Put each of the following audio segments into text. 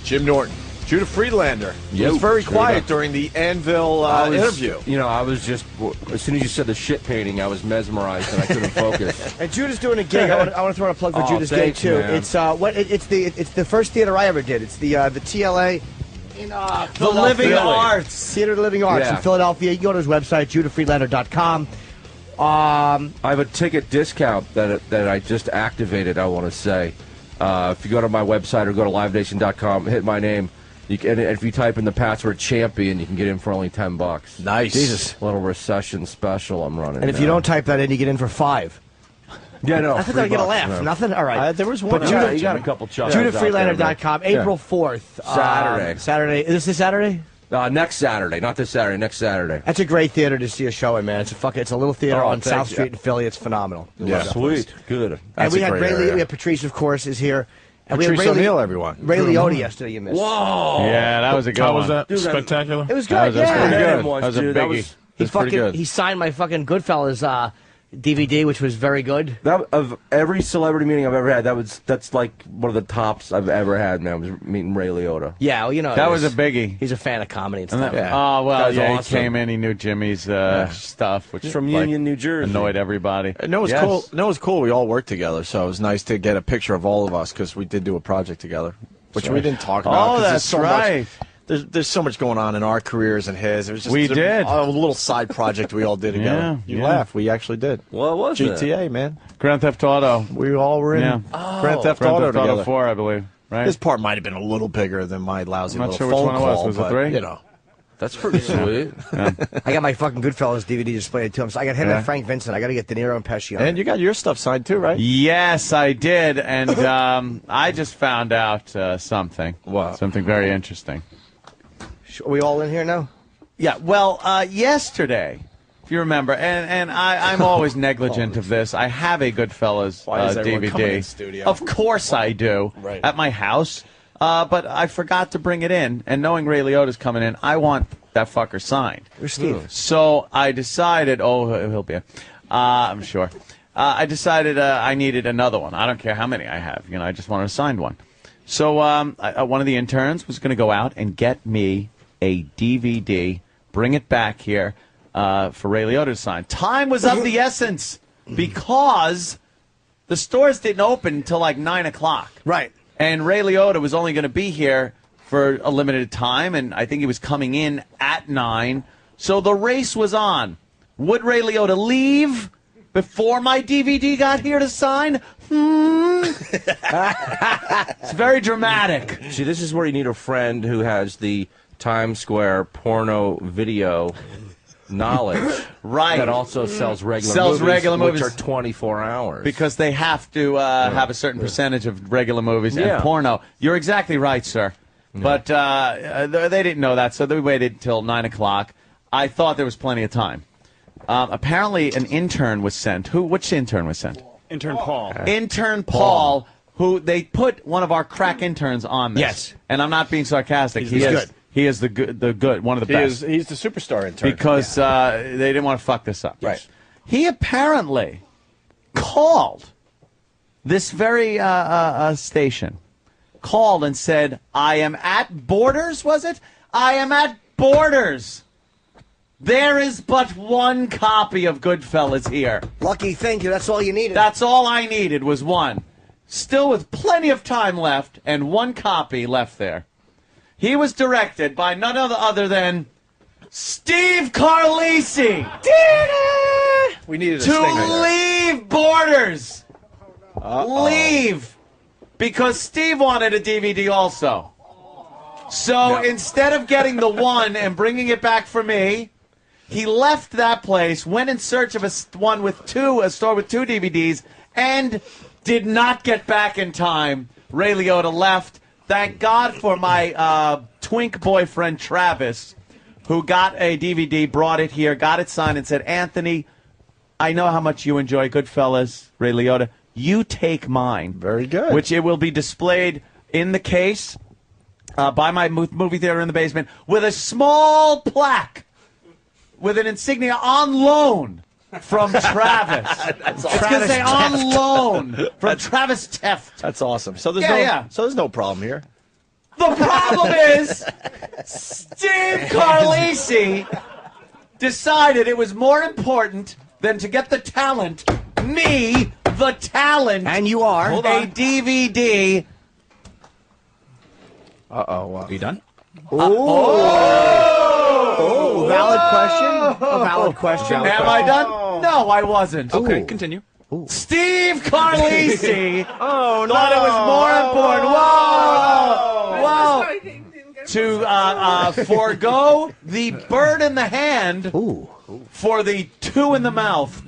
Jim Norton. Judah Friedlander. He was very quiet during the Anvil interview. You know, I was just, as soon as you said the shit painting, I was mesmerized and I couldn't focus. And Judah's doing a gig. I want to throw in a plug for Judah's gig too. Man. It's it's the first theater I ever did. It's the TLA in the Living Arts. Theater of the Living Arts in Philadelphia. You go to his website, judahfriedlander.com. I have a ticket discount that I just activated, I want to say. If you go to my website or go to livenation.com, hit my name. And if you type in the password champion, you can get in for only $10. Nice. Jesus. Little recession special I'm running. And if you don't type that in, you get in for $5. Yeah, no. I thought I get a laugh. No. Nothing? All right. There was one. But Judah, you got a couple chuckles. JudahFreelander.com, April 4th. Saturday. Saturday. Is this Saturday? Next Saturday. Not this Saturday. Next Saturday. That's a great theater to see a show in, man. It's a little theater on South Street in Philly. It's phenomenal. Yeah. Sweet. Good. And we had we had Patrice, of course, is here. And Patrice we had O'Neal, everyone. Ray Liotta yesterday, you missed. Whoa! Yeah, that was a good How one. was that? Dude, Spectacular? It was good, That was yeah. pretty good. That was That was a biggie. He signed my fucking Goodfellas DVD, which was very good. That, of every celebrity meeting I've ever had, that's like one of the tops I've ever had, man, was meeting Ray Liotta. Yeah, well, you know. That was a biggie. He's a fan of comedy and stuff. And Yeah. Oh, well, That was yeah, awesome. he came in, he knew Jimmy's stuff, which He's from like, Union, New Jersey. annoyed everybody. No, it was Yes. cool. No, it was cool. We all worked together, so it was nice to get a picture of all of us because we did do a project together, which we didn't talk about. Oh, 'cause there's that's so right. Much, there's so much going on in our careers and his. It was just We did. a little side project we all did together. Yeah, You yeah. laugh. We actually did. What was it? GTA, man. Grand Theft Auto. We all were in Yeah. Grand Theft Grand Auto Theft Auto together. 4, I believe. Right? This part might have been a little bigger than my lousy I'm not little sure which phone one it was. call. Was it but, 3? You know. That's pretty sweet. I got my fucking Goodfellas DVD displayed to him. So I got him Yeah. and Frank Vincent. I got to get De Niro and Pesci on. And you got your stuff signed too, right? Yes, I did, and I just found out something. What? Something very interesting. Are we all in here now? Yeah, well, yesterday, if you remember, and I'm always negligent of this, I have a Goodfellas Why does everyone come in DVD. the studio? Of course I do, Right. at my house, but I forgot to bring it in, and knowing Ray Liotta's coming in, I want that fucker signed. Where's Steve? So I decided, he'll be here, I'm sure. I decided I needed another one. I don't care how many I have, I just wanted a signed one. So one of the interns was going to go out and get me a DVD, bring it back here for Ray Liotta to sign. Time was of the essence because the stores didn't open until like 9 o'clock. Right. And Ray Liotta was only going to be here for a limited time, and I think he was coming in at 9. So the race was on. Would Ray Liotta leave before my DVD got here to sign? It's very dramatic. See, this is where you need a friend who has the Times Square porno video knowledge. Right. That also sells regular movies, which are 24 hours. Because they have to have a certain percentage of regular movies and porno. You're exactly right, sir. But they didn't know that, so they waited till 9 o'clock. I thought there was plenty of time. Apparently, an intern was sent. Which intern was sent? Intern Paul. Intern Paul, who they put one of our crack interns on this. Yes. And I'm not being sarcastic. He's good. He is the good, one of the best. He's the superstar intern. Because they didn't want to fuck this up. Right. He apparently called this very station, called and said, I am at Borders, was it? I am at Borders. There is but one copy of Goodfellas here. Lucky, thank you. That's all you needed. That's all I needed was one. Still with plenty of time left and one copy left there. He was directed by none other than Steve Carlisi we needed a to stinger. leave Borders. Leave. Because Steve wanted a DVD also. So instead of getting the one and bringing it back for me, he left that place, went in search of a store with two DVDs, and did not get back in time. Ray Liotta left. Thank God for my twink boyfriend, Travis, who got a DVD, brought it here, got it signed, and said, Anthony, I know how much you enjoy Goodfellas, Ray Liotta. You take mine. Very good. Which it will be displayed in the case by my movie theater in the basement with a small plaque with an insignia on loan from Travis. It's going to say on loan from Travis Teft. That's awesome. So there's Yeah. so there's no problem here. The problem is, Steve Carlisi decided it was more important than to get the talent, me, the talent, And you are. a DVD. Are you done? Oh, valid question. A valid question. Am I done? No, I wasn't. Okay, continue. Steve Carlisi Oh, no. thought it was more important. Whoa, to forego the bird in the hand for the two in the mouth.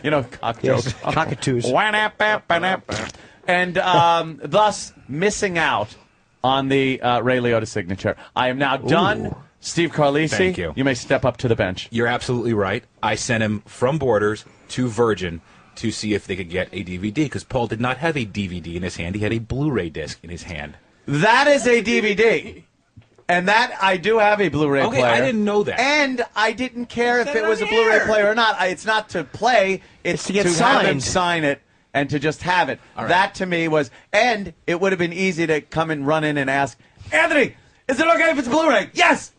You know, cock Yes, joke. cockatoos. And thus missing out on the Ray Liotta signature. I am now done. Steve Carlisi, Thank you. You may step up to the bench. You're absolutely right. I sent him from Borders to Virgin to see if they could get a DVD, because Paul did not have a DVD in his hand. He had a Blu-ray disc in his hand. That is a DVD. And that, I do have a Blu-ray Okay, player. I didn't know that. And I didn't care if it was a Blu-ray player or not. It's not to play. It's to get have him signed. sign it and to just have it. All right. That, to me, was... And it would have been easy to come and run in and ask, Anthony, is it okay if it's Blu-ray? Yes!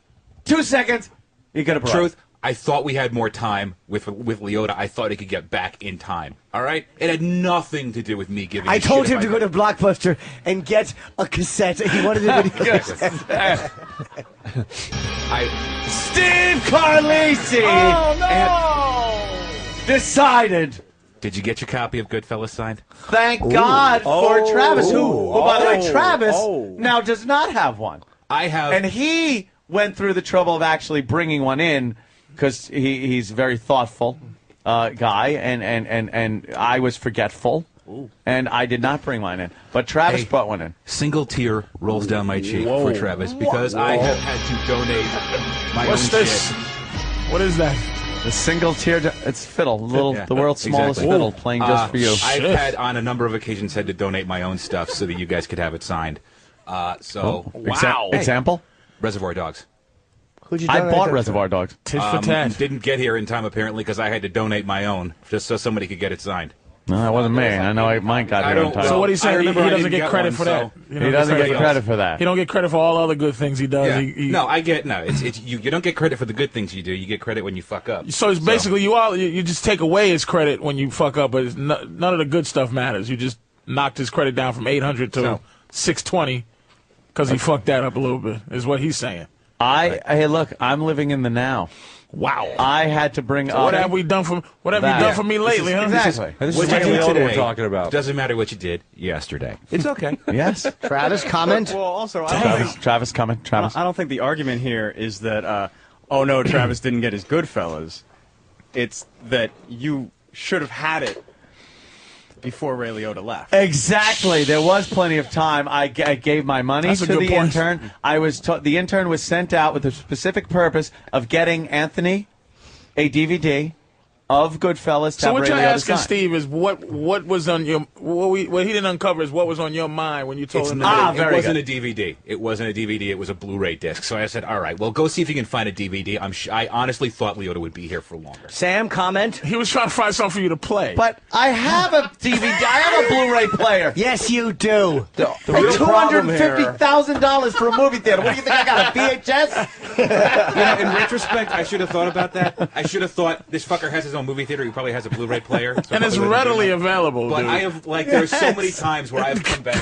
2 seconds. You could have Truth, I thought we had more time with Liotta. I thought he could get back in time. All right? It had nothing to do with me giving I a told shit him to if go to Blockbuster and get a cassette. He wanted a video cassette. Steve Carlisi decided... Did you get your copy of Goodfellas signed? Thank God for Travis, who, by the way, Travis Oh. now does not have one. I have. And he went through the trouble of actually bringing one in because he's a very thoughtful guy, and I was forgetful, and I did not bring mine in. But Travis brought one in. Single tear rolls down my cheek for Travis because I have had to donate my What's own this? shit. What is that? The single tier, it's fiddle, Yeah, the world's smallest exactly. fiddle, playing just for you. I've had on a number of occasions had to donate my own stuff so that you guys could have it signed. Example? Reservoir Dogs. Who'd you I donate bought that Reservoir Dogs. Tit for tat. Didn't get here in time apparently because I had to donate my own just so somebody could get it signed. No, that wasn't me. I know mine got here in time. So what he's saying, he remember I doesn't didn't get credit one, for that. so- He doesn't get credit credit for that. He don't get credit for all other good things he does. Yeah. He- No, I get it's you don't get credit for the good things you do. You get credit when you fuck up. So it's basically you just take away his credit when you fuck up, but it's none of the good stuff matters. You just knocked his credit down from 800 to So- 620 because he fucked that up a little bit. Is what he's saying. Hey, look, I'm living in the now. Wow. I had to bring up. What have we done for? What have That. you done for me lately, huh? Exactly. This What is you Ray do Liotta today we're talking about. doesn't matter what you did yesterday. It's okay. Yes. Travis, comment? Well, also, I don't, think, Travis coming. Travis. I don't think the argument here is that, oh no, Travis didn't get his Goodfellas. It's that you should have had it before Ray Liotta left. Exactly. There was plenty of time. I gave my money That's a to good the point. intern. The intern was sent out with the specific purpose of getting Anthony a DVD of Goodfellas. to So have what Ray you're Liotta asking, sign. Steve, is what was on your what he didn't uncover is what was on your mind when you told It's him not. that. It wasn't a DVD. It wasn't a DVD. It was a Blu-ray disc. So I said, "All right, well, go see if you can find a DVD." I honestly thought Liotta would be here for longer. Sam, comment? He was trying to find something for you to play. But I have a DVD. I have a Blu-ray player. Yes, you do. The For real problem here. $250,000 for a movie theater. What do you think? I got a VHS? In retrospect, I should have thought about that. I should have thought this fucker has his own movie theater. He probably has a Blu-ray player, so and it's probably wouldn't do readily that. available, But dude. I have there's so many times where I've come back.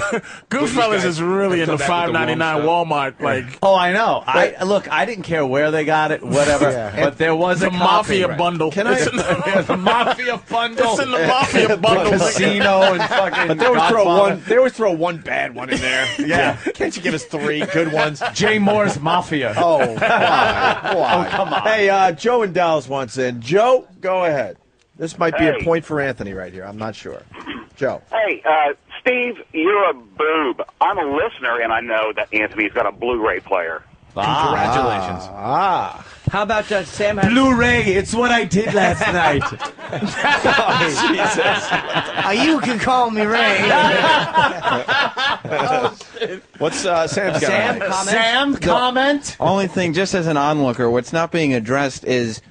Goodfellas is really in the $5.99 Walmart. Walmart, like Oh, I know. Look, I didn't care where they got it, whatever. But there was the a Mafia copy. bundle. Can I- It's in the, The Mafia bundle. it's in the Mafia bundle. Casino and fucking But they always Godfather. throw one bad one in there. Yeah. Can't you give us 3 good ones? Jay Moore's Mafia. Oh, why? Oh, come on. Hey, Joe in Dallas wants in. Joe, go ahead. This might be a Hey. point for Anthony right here. I'm not sure. Joe. Hey, Steve, you're a boob. I'm a listener, and I know that Anthony's got a Blu-ray player. Congratulations. How about Sam? Has, Blu-ray, it's what I did last night. you can call me Ray. What's Sam's got? Sam, comment? Sam, comment. Only thing, just as an onlooker, what's not being addressed is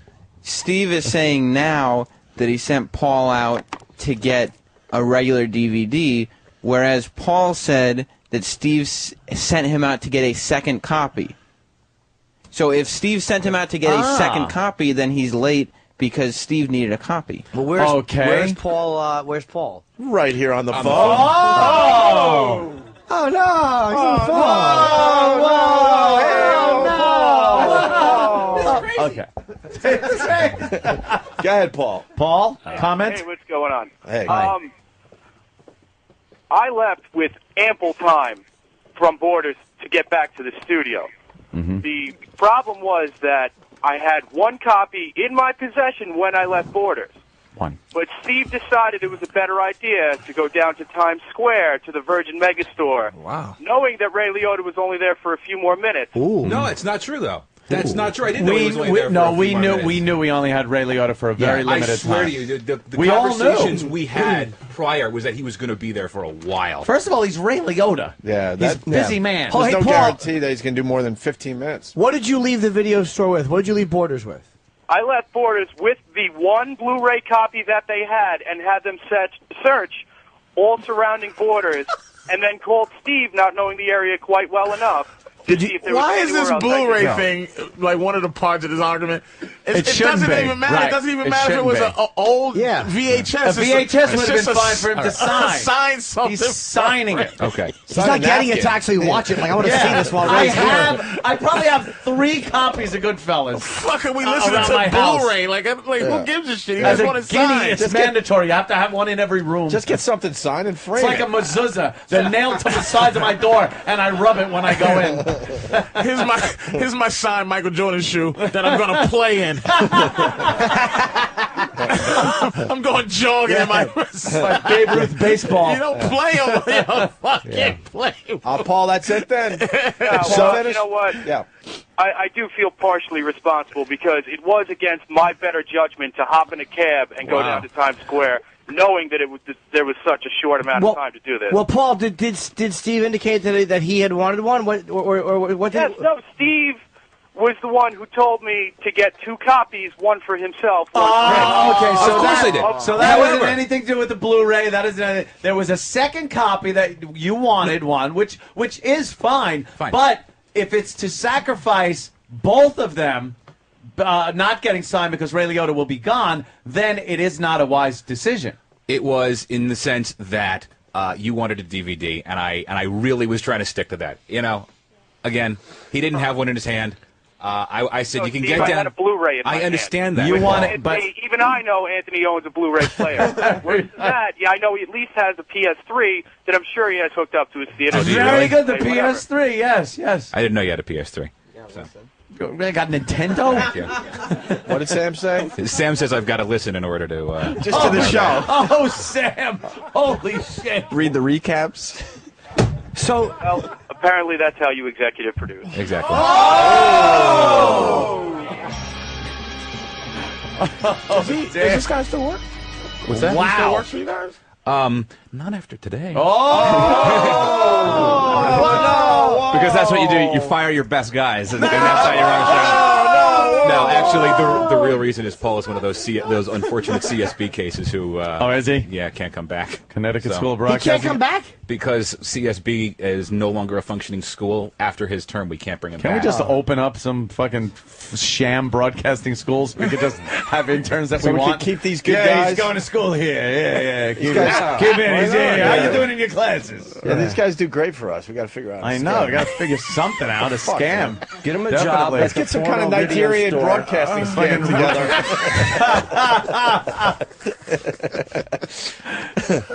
Steve is saying now that he sent Paul out to get a regular DVD, whereas Paul said that Steve sent him out to get a second copy. So if Steve sent him out to get a second copy, then he's late because Steve needed a copy. Well, where's Paul? Where's Paul? Right here on the phone. Oh! Oh no! He's on the phone. Okay. Go ahead, Paul. Paul, comment? Hey, what's going on? Hey. I left with ample time from Borders to get back to the studio. Mm-hmm. The problem was that I had one copy in my possession when I left Borders. One. But Steve decided it was a better idea to go down to Times Square to the Virgin Megastore. Wow. Knowing that Ray Liotta was only there for a few more minutes. No, it's not true though. That's not true. I didn't know he was only there for a few more minutes. we knew we only had Ray Liotta for a very limited time. I swear to you, the We all knew. conversations we had prior was that he was going to be there for a while. First of all, he's Ray Liotta. Yeah, He's a busy man. Paul, There's hey, no Paul. guarantee that he's going to do more than 15 minutes. What did you leave the video store with? What did you leave Borders with? I left Borders with the one Blu-ray copy that they had and had them search all surrounding Borders and then called Steve, not knowing the area quite well enough. Why is this Blu-ray thing like one of the parts of this argument? It doesn't even matter. Right. It doesn't even It matter if it was shouldn't an old VHS. A VHS would have been fine for him to sign. Sign something. He's signing it. Okay. He's not getting it to actually watch it. Like, I want to see this while Ray's here. I probably have 3 copies of Goodfellas. Fuck, are we listening around my to house. Blu-ray? Like who gives a shit? You As just a want to guinea, sign. it's mandatory. You have to have one in every room. Just get something signed and frame It's like a mezuzah. They're nailed to the sides of my door, and I rub it when I go in. Here's my signed Michael Jordan shoe that I'm gonna play in. I'm going jogging in my like Babe Ruth baseball. You don't play them. You don't fucking play them. Paul, that's it then. You know what? Yeah. I do feel partially responsible because it was against my better judgment to hop in a cab and go down to Times Square, knowing that there was such a short amount of time to do this. Well, Paul, did Steve indicate that he had wanted one? What did? Yes, no, Steve was the one who told me to get 2 copies, one for himself. One for him. Okay, so Of course I did. So that wasn't However- anything to do with the Blu-ray. That is, there was a second copy that you wanted one, which is fine. Fine. But if it's to sacrifice both of them, not getting signed because Ray Liotta will be gone, then it is not a wise decision. It was in the sense that you wanted a DVD, and I really was trying to stick to that. You know, again, he didn't have one in his hand. I said you can Steve, get I down. had a Blu-ray in my I understand hand. that. You want it, but Even I know Anthony owns a Blu-ray player. Worse than that, I know he at least has a PS3 that I'm sure he has hooked up to his theater. do you very really? good. The Whatever. PS3, yes. I didn't know you had a PS3. I got Nintendo. Yeah. What did Sam say? Sam says I've got to listen in order to. Just to the show. Oh, Sam! Holy shit! Read the recaps. So, Well, apparently that's how you executive produce. Exactly. Does this guy still work? What's that? He still Wow! works for you guys? Not after today. Because that's what you do. You fire your best guys, and that's how you run a show. No, actually, the real reason is Paul is one of those unfortunate CSB cases who. Oh, is he? Yeah, can't come back. Connecticut So- School of he Broadcasting. can't come back? Because CSB is no longer a functioning school. After his term, we can't bring him Can back. we just open up some fucking sham broadcasting schools? We could just have interns that So we we want. could keep these good yeah, guys. he's going to school here. Yeah. Keep guys- in. He's here. How Yeah. you doing in your classes? Yeah, these guys do great for us. We got to figure out. I know. We got to figure something out. A Fuck, scam. Get him a Definitely. job. Let's get some kind of Nigerian broadcasting scam together.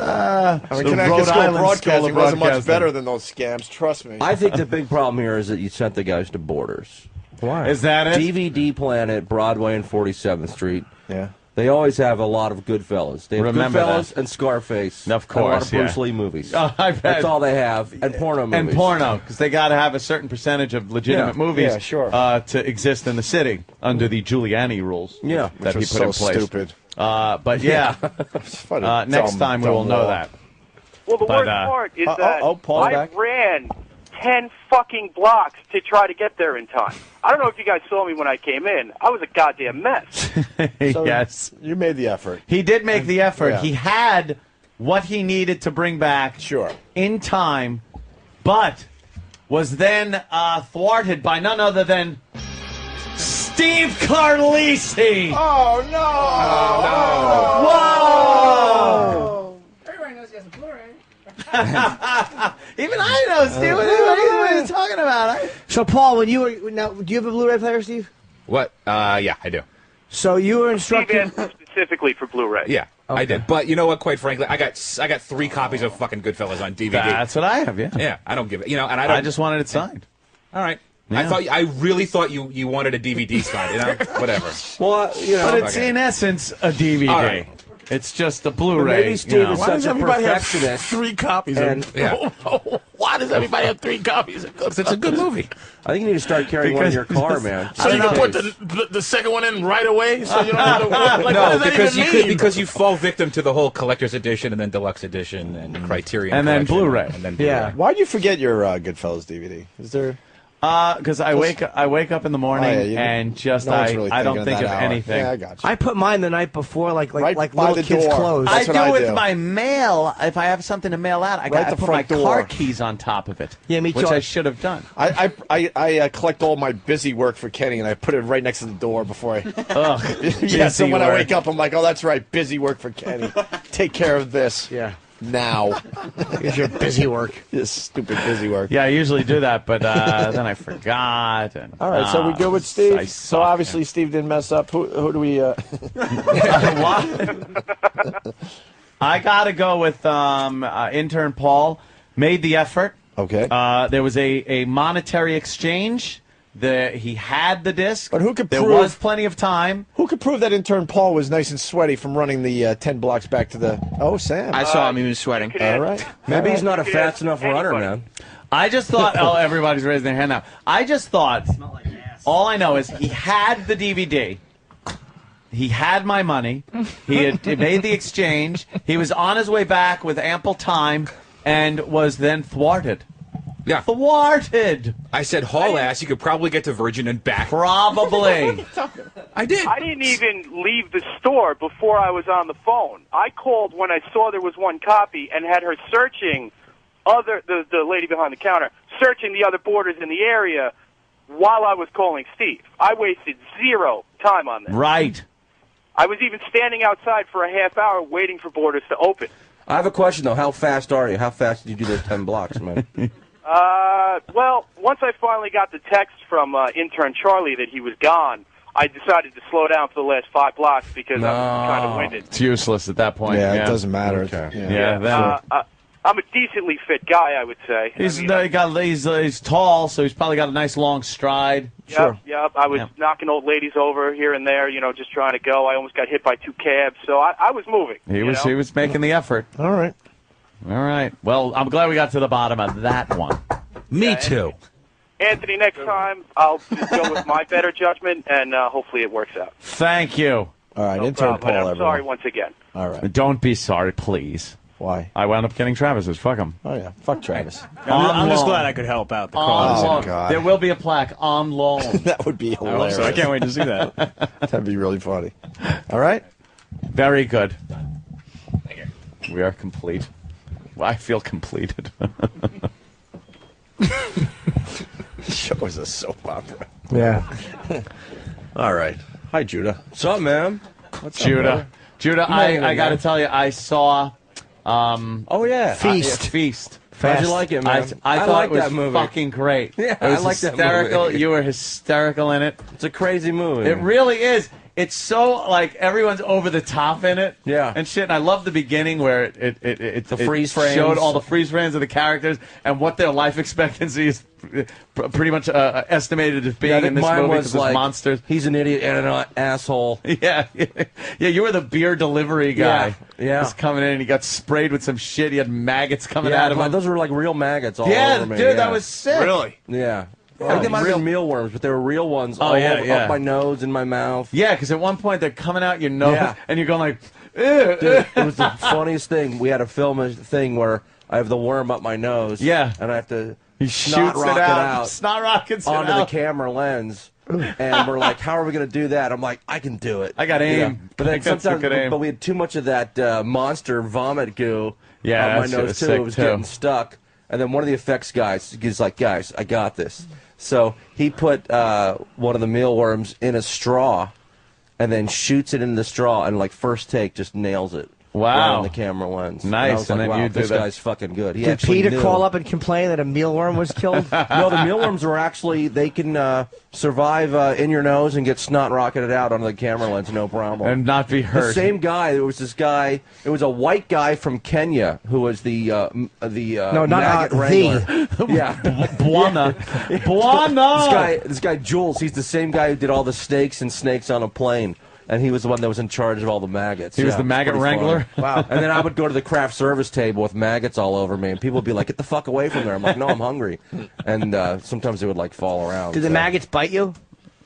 I mean, Connecticut Rhode School of Island Broadcasting School of wasn't much Broadcasting. better than those scams. Trust me. I think the big problem here is that you sent the guys to Borders. Why? Is that it? DVD Planet, Broadway and 47th Street. Yeah. They always have a lot of Goodfellas. They have Remember Goodfellas and Scarface. Of and a lot course, of Bruce yeah. Lee movies. Oh, I bet. That's all they have. And porno movies. And porno, because they got to have a certain percentage of legitimate movies Yeah, sure. To exist in the city under the Giuliani rules. Yeah. that Which he was put so in place. stupid. But yeah, It's funny. next time we will know that. Well, the But, worst part is that Paul's I back. ran 10 fucking blocks to try to get there in time. I don't know if you guys saw me when I came in. I was a goddamn mess. Yes, You made the effort. he did make the effort. Yeah. He had what he needed to bring back Sure. in time but was then thwarted by none other than Steve Carlisi. Oh, no. Whoa. Everybody knows he has a Blu-ray. Even I know, Steve. What are you talking about? So, Paul, when you were now, do you have a Blu-ray player, Steve? What? Yeah, I do. So you were Steve instructed asked specifically for Blu-ray. Yeah, I did. But you know what? Quite frankly, I got 3 copies of fucking Goodfellas on DVD. That's what I have, yeah. Yeah, I don't give it. You know, and I don't. I just wanted it signed. All right. Yeah. I really thought you wanted a DVD signed. You know, whatever. Well, you know, But it's in essence a DVD. All right. It's just a Blu-ray. Maybe Steve is Why does such a everybody have perfectionist. 3 copies And- of Yeah. Why does everybody have 3 copies of Goodfellas? It's a good movie. I think you need to start carrying one in your car, man. So you can put the second one in right away, so you don't have to. Like, what No, does that because even you mean? because you fall victim to the whole collector's edition and then deluxe edition and Criterion And then collection, Blu-ray. and then Blu-ray. Yeah. Why'd you forget your Goodfellas DVD? Is there? Because I wake up in the morning you- and just no one's really I don't thinking think of of that hour. anything. Yeah, I got you. I put mine the night before, like Right by little the kids' door. clothes. That's what I I do do. with my mail. If I have something to mail out, I the put my front door. car keys on top of it. Yeah, me Which too. I should have done. I collect all my busy work for Kenny, and I put it right next to the door before I. Ugh. Yeah, so Busy when I work. wake up, I'm like, oh, that's right, busy work for Kenny. Take care of this. Yeah. Now. Here's your busy work. This stupid busy work. Yeah, I usually do that, but then I forgot. And, All right, so we good with Steve? I So suck, obviously Steve didn't mess up. Who do we? I gotta go with intern Paul. Made the effort. Okay. There was a monetary exchange. He had the disc. But who could there prove- was plenty of time. Who could prove that intern Paul was nice and sweaty from running the 10 blocks back to the? Oh, Sam. I saw him. He was sweating. All right. Maybe he's not a Yeah, fast enough runner, anybody. man. I just thought. Oh, everybody's raising their hand now. I just thought. All I know is he had the DVD. He had my money. He made the exchange. He was on his way back with ample time, and was then thwarted. Yeah. Thwarted. I said haul ass. You could probably get to Virgin and back. Probably. I did. I didn't even leave the store before I was on the phone. I called when I saw there was one copy and had her searching the lady behind the counter, searching the other borders in the area while I was calling Steve. I wasted 0 time on this. Right. I was even standing outside for a half hour waiting for borders to open. I have a question, though. How fast are you? How fast did you do those 10 blocks, man? Well, once I finally got the text from intern Charlie that he was gone, I decided to slow down for the last 5 blocks because I was kind of winded. It's useless at that point. Yeah, it doesn't matter. Okay. Yeah, then I'm a decently fit guy, I would say. he's I mean, he's tall, so he's probably got a nice long stride. Yep. I was knocking old ladies over here and there, just trying to go. I almost got hit by 2 cabs, so I was moving. He was making the effort. All right. All right. Well, I'm glad we got to the bottom of that one. Me too. Anthony, next time I'll just go with my better judgment, and hopefully it works out. Thank you. All right, No intern problem. Paul, I'm everyone. sorry once again. All right. Don't be sorry, please. Why? I wound up getting Travis's. Fuck him. Oh, yeah. Fuck Travis. I'm just loan. glad I could help out the On cause. loan. God. There will be a plaque on loan. That would be hilarious. So I can't wait to see that. That'd be really funny. All right. Very good. We are complete. Well, I feel completed. The show is a soap opera. Yeah. All right. Hi, Judah. What's up, man? What's up, Judah. brother? Judah, I got to tell you, I saw Oh, yeah. Feast. How'd you like it, man? I thought like it was that movie. fucking great. Yeah, it was I like that hysterical. movie. You were hysterical in it. It's a crazy movie. It really is. It's so like everyone's over the top in it, Yeah. and shit. And I love the beginning where it freeze showed frames. all the freeze frames of the characters and what their life expectancy is pretty much estimated as being I think in this mine movie was because like, monsters. He's an idiot and an asshole. Yeah, yeah. You were the beer delivery guy. Yeah. Just coming in and he got sprayed with some shit. He had maggots coming Yeah, out of him. those were like real maggots all Yeah, over me. dude, yeah. that was sick. Really? Yeah. I think they might have been mealworms, but they were real ones Oh, all yeah, over, yeah. up my nose and my mouth. Yeah, because at one point they're coming out your nose Yeah. and you're going like, ew, Dude, it was the funniest thing. We had to film a thing where I have the worm up my nose. Yeah. And I have to he snot shoots it rocket out. Snot rockets it onto out. the camera lens. And we're like, how are we going to do that? I'm like, I can do it. I got aim. You know? But then I got sometimes, good aim. but we had too much of that monster vomit goo Yeah, on my that shit nose was too. sick, It was too. getting stuck. And then one of the effects guys is like, guys, I got this. So he put one of the mealworms in a straw and then shoots it in the straw and, like, first take, just nails it. Wow. Right on the camera lens. Nice. And I was like, then wow, you this do that. guy's fucking good. He Did actually Peter knew. call up and complain that a mealworm was killed? No, the mealworms are actually, they can survive in your nose and get snot rocketed out onto the camera lens, no problem. And not be hurt. The same guy, there was this guy, it was a white guy from Kenya who was the No, not maggot wrangler. Yeah. Buana. Buana! This guy, Jules, he's the same guy who did all the steaks and snakes on a plane. And he was the one that was in charge of all the maggots. He was the maggot wrangler? Wow. And then I would go to the craft service table with maggots all over me, and people would be like, get the fuck away from there. I'm like, no, I'm hungry. And sometimes they would, like, fall around. Did the maggots bite you?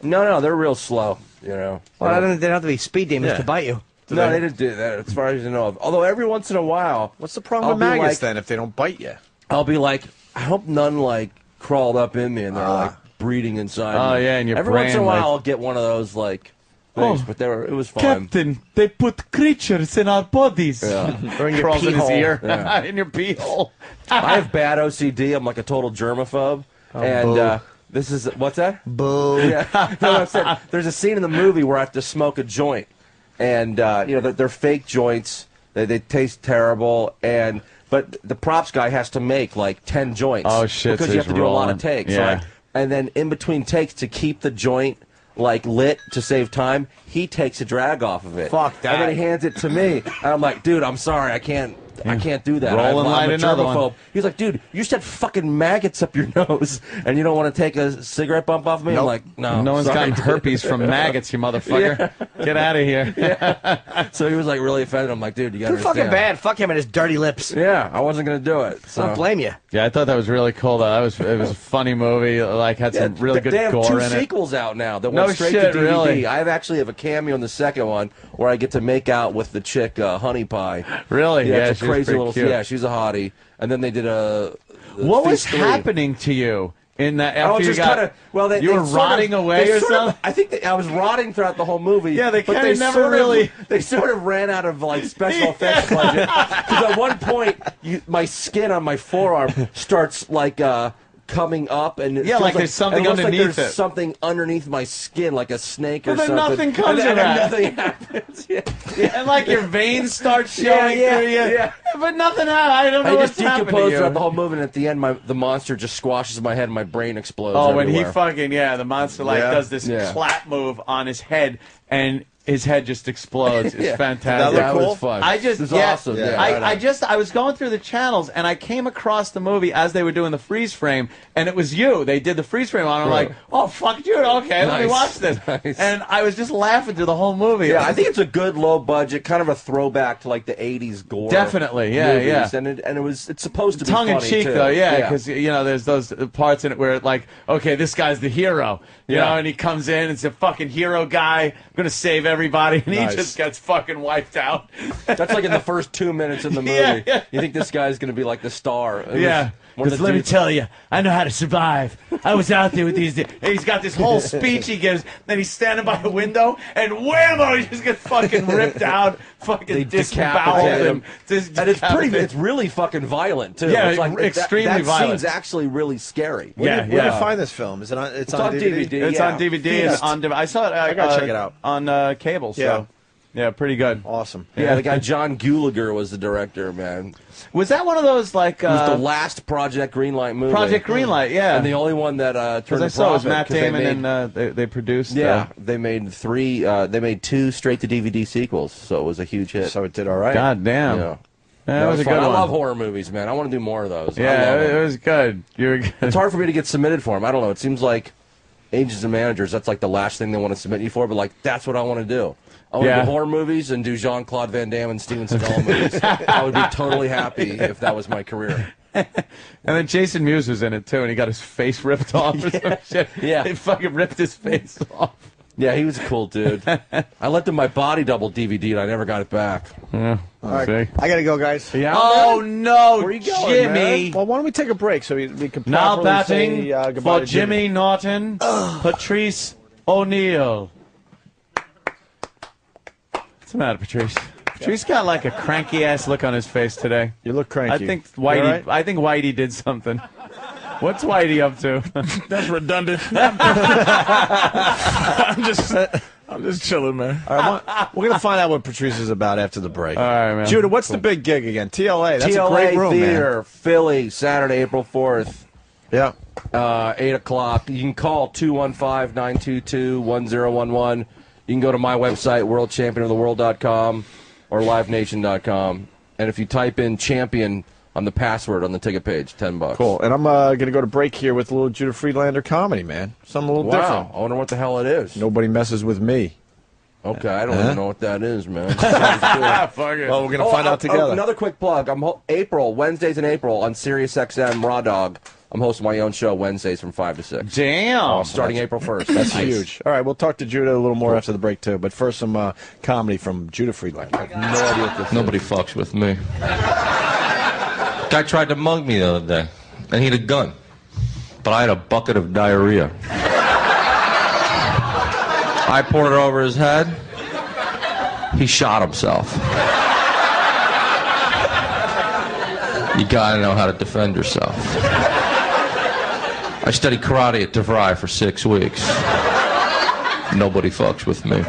No, they're real slow, you know. Well, they don't have to be speed demons to bite you. No, they didn't do that, as far as you know of. Although every once in a while... What's the problem with maggots, then, if they don't bite you? I'll be like, I hope none, like, crawled up in me and they're, like, breeding inside me. Oh, yeah, and your every brain, once in a while, like- I'll get one of those, like... things, but it was fun. Captain, they put creatures in our bodies. Yeah. Or in your Crawls pee in his hole. ear. Yeah. In your pee hole. I have bad OCD. I'm like a total germaphobe. And this is... What's that? Boo. Yeah. No, I'm saying, there's a scene in the movie where I have to smoke a joint. And, you know, they're fake joints. They taste terrible. But the props guy has to make, like, 10 joints. Oh, shit. Because so you have to he's do a lot rolling. of takes. Yeah. Right? And then in between takes, to keep the joint, like, lit to save time, he takes a drag off of it. Fuck that. And then he hands it to me. And I'm like, dude, I'm sorry. I can't do that. Roll and light I'm a another one. germaphobe. He's like, dude, you just had fucking maggots up your nose, and you don't want to take a cigarette bump off me? I'm like, no. No one's sorry, gotten herpes from maggots, you motherfucker. Get out of here. So he was like really offended. I'm like, dude, you got to Too fucking bad. Fuck him and his dirty lips. Yeah, I wasn't gonna do it. So. I don't blame you. Yeah, I thought that was really cool. Though it was a funny movie. Like had some really good They have gore two in it. sequels out now that No went straight shit, to DVD. really? I actually have a cameo in the second one where I get to make out with the chick, Honey Pie. Really? Yeah, Yeah, it's a she was crazy pretty little. cute. Yeah, she's a hottie. And then they did a. What was Feast 3. happening to you in that? After I was you just got, kind of well. you were rotting away or something. I think I was rotting throughout the whole movie. Yeah, they but kinda never sort of- really- They sort of ran out of like special effects budget because at one point, my skin on my forearm starts like coming up and it Yeah, feels like there's something it looks like underneath there's it. something underneath my skin, like a snake or But then something. nothing comes and of then that. nothing happens. Yeah. And like your veins start showing Yeah, through you. yeah. But nothing happened. I don't know I what's just happened to decomposed you. throughout the whole movie, and at the end, the monster just squashes my head, and my brain explodes. Oh, when everywhere. he fucking, the monster like does this clap move on his head, and his head just explodes. It's Yeah. fantastic. That was fun. I just, It was awesome. Yeah, I was going through the channels, and I came across the movie as they were doing the freeze frame, and it was you. They did the freeze frame on it. I'm Right. like, oh, fuck, dude, okay, let me Nice. watch this. Nice. And I was just laughing through the whole movie. Yeah, I think it's a good low budget, kind of a throwback to like the '80s gore. Definitely, yeah, movies. yeah. And it's supposed to be tongue in funny, cheek too. though, yeah, because there's those parts in it where like, okay, this guy's the hero, you know, and he comes in, it's a fucking hero guy, gonna save everybody, and Nice. he just gets fucking wiped out. That's like in the first 2 minutes of the movie. Yeah, yeah. You think this guy's going to be like the star? It was Yeah. one of Because the let me dudes- tell you, I know how to survive. I was out there with these. And he's got this whole speech he gives. Then he's standing by a window, and whammo, he just gets fucking ripped out, fucking disemboweled, him. And it's decapitated. it's really fucking violent too. Yeah, it's like extremely that violent. scene's actually really scary. Where do you find this film? Is it on? It's on DVD. It's on DVD and on. I saw it. I gotta check it out on cable. So. Yeah. Yeah, pretty good. Awesome. Yeah, the guy John Gallagher was the director, man. Was that one of those like? It was the last Project Greenlight movie. Project Greenlight, yeah. And the only one that turned I a saw it was profit, Matt 'cause Damon, and they produced. Yeah, they made three. They made 2 straight to DVD sequels, so it was a huge hit. So it did all right. God damn. Yeah. That was a fun. good I one. love horror movies, man. I want to do more of those. I Yeah, love it them. was good. You were good. It's hard for me to get submitted for them. I don't know. It seems like agents and managers, that's like the last thing they want to submit you for, but like that's what I want to do. I want to do horror movies and do Jean-Claude Van Damme and Steven Seagal movies. I would be totally happy if that was my career. And then Jason Mewes was in it too, and he got his face ripped off or some shit. Yeah. They fucking ripped his face off. Yeah, he was a cool dude. I lent him my Body Double DVD and I never got it back. Yeah, All right, I gotta go, guys. Oh no, Where you going, Jimmy! man? Well, why don't we take a break so we can Now properly batting say goodbye for to Jimmy Norton, Patrice O'Neal. What's the matter, Patrice? Patrice got like a cranky ass look on his face today. You look cranky. I think Whitey. Right? I think Whitey did something. What's Whitey up to? That's redundant. I'm just chilling, man. All right, we're gonna find out what Patrice is about after the break. All right, man. Judah, what's the big gig again? TLA. That's TLA a great room, Theater, man. Philly, Saturday, April 4th. Yeah. 8 o'clock. You can call 215-922-1011. You can go to my website, worldchampionoftheworld.com or livenation.com. And if you type in champion on the password on the ticket page, $10. Cool. And I'm going to go to break here with a little Judah Friedlander comedy, man. Something a little different. I wonder what the hell it is. Nobody messes with me. Okay, I don't even know what that is, man. Fuck it. Well, we're going to find out together. Another quick plug. Wednesdays in April on SiriusXM Raw Dog. I'm hosting my own show Wednesdays from 5 to 6. Damn. Starting April 1st. That's huge. All right, we'll talk to Judah a little more after the break, too. But first, some comedy from Judah Friedlander. I have no idea what this Nobody fucks with me. Guy tried to mug me the other day, and he had a gun. But I had a bucket of diarrhea. I poured it over his head. He shot himself. You gotta know how to defend yourself. I studied karate at DeVry for 6 weeks. Nobody fucks with me.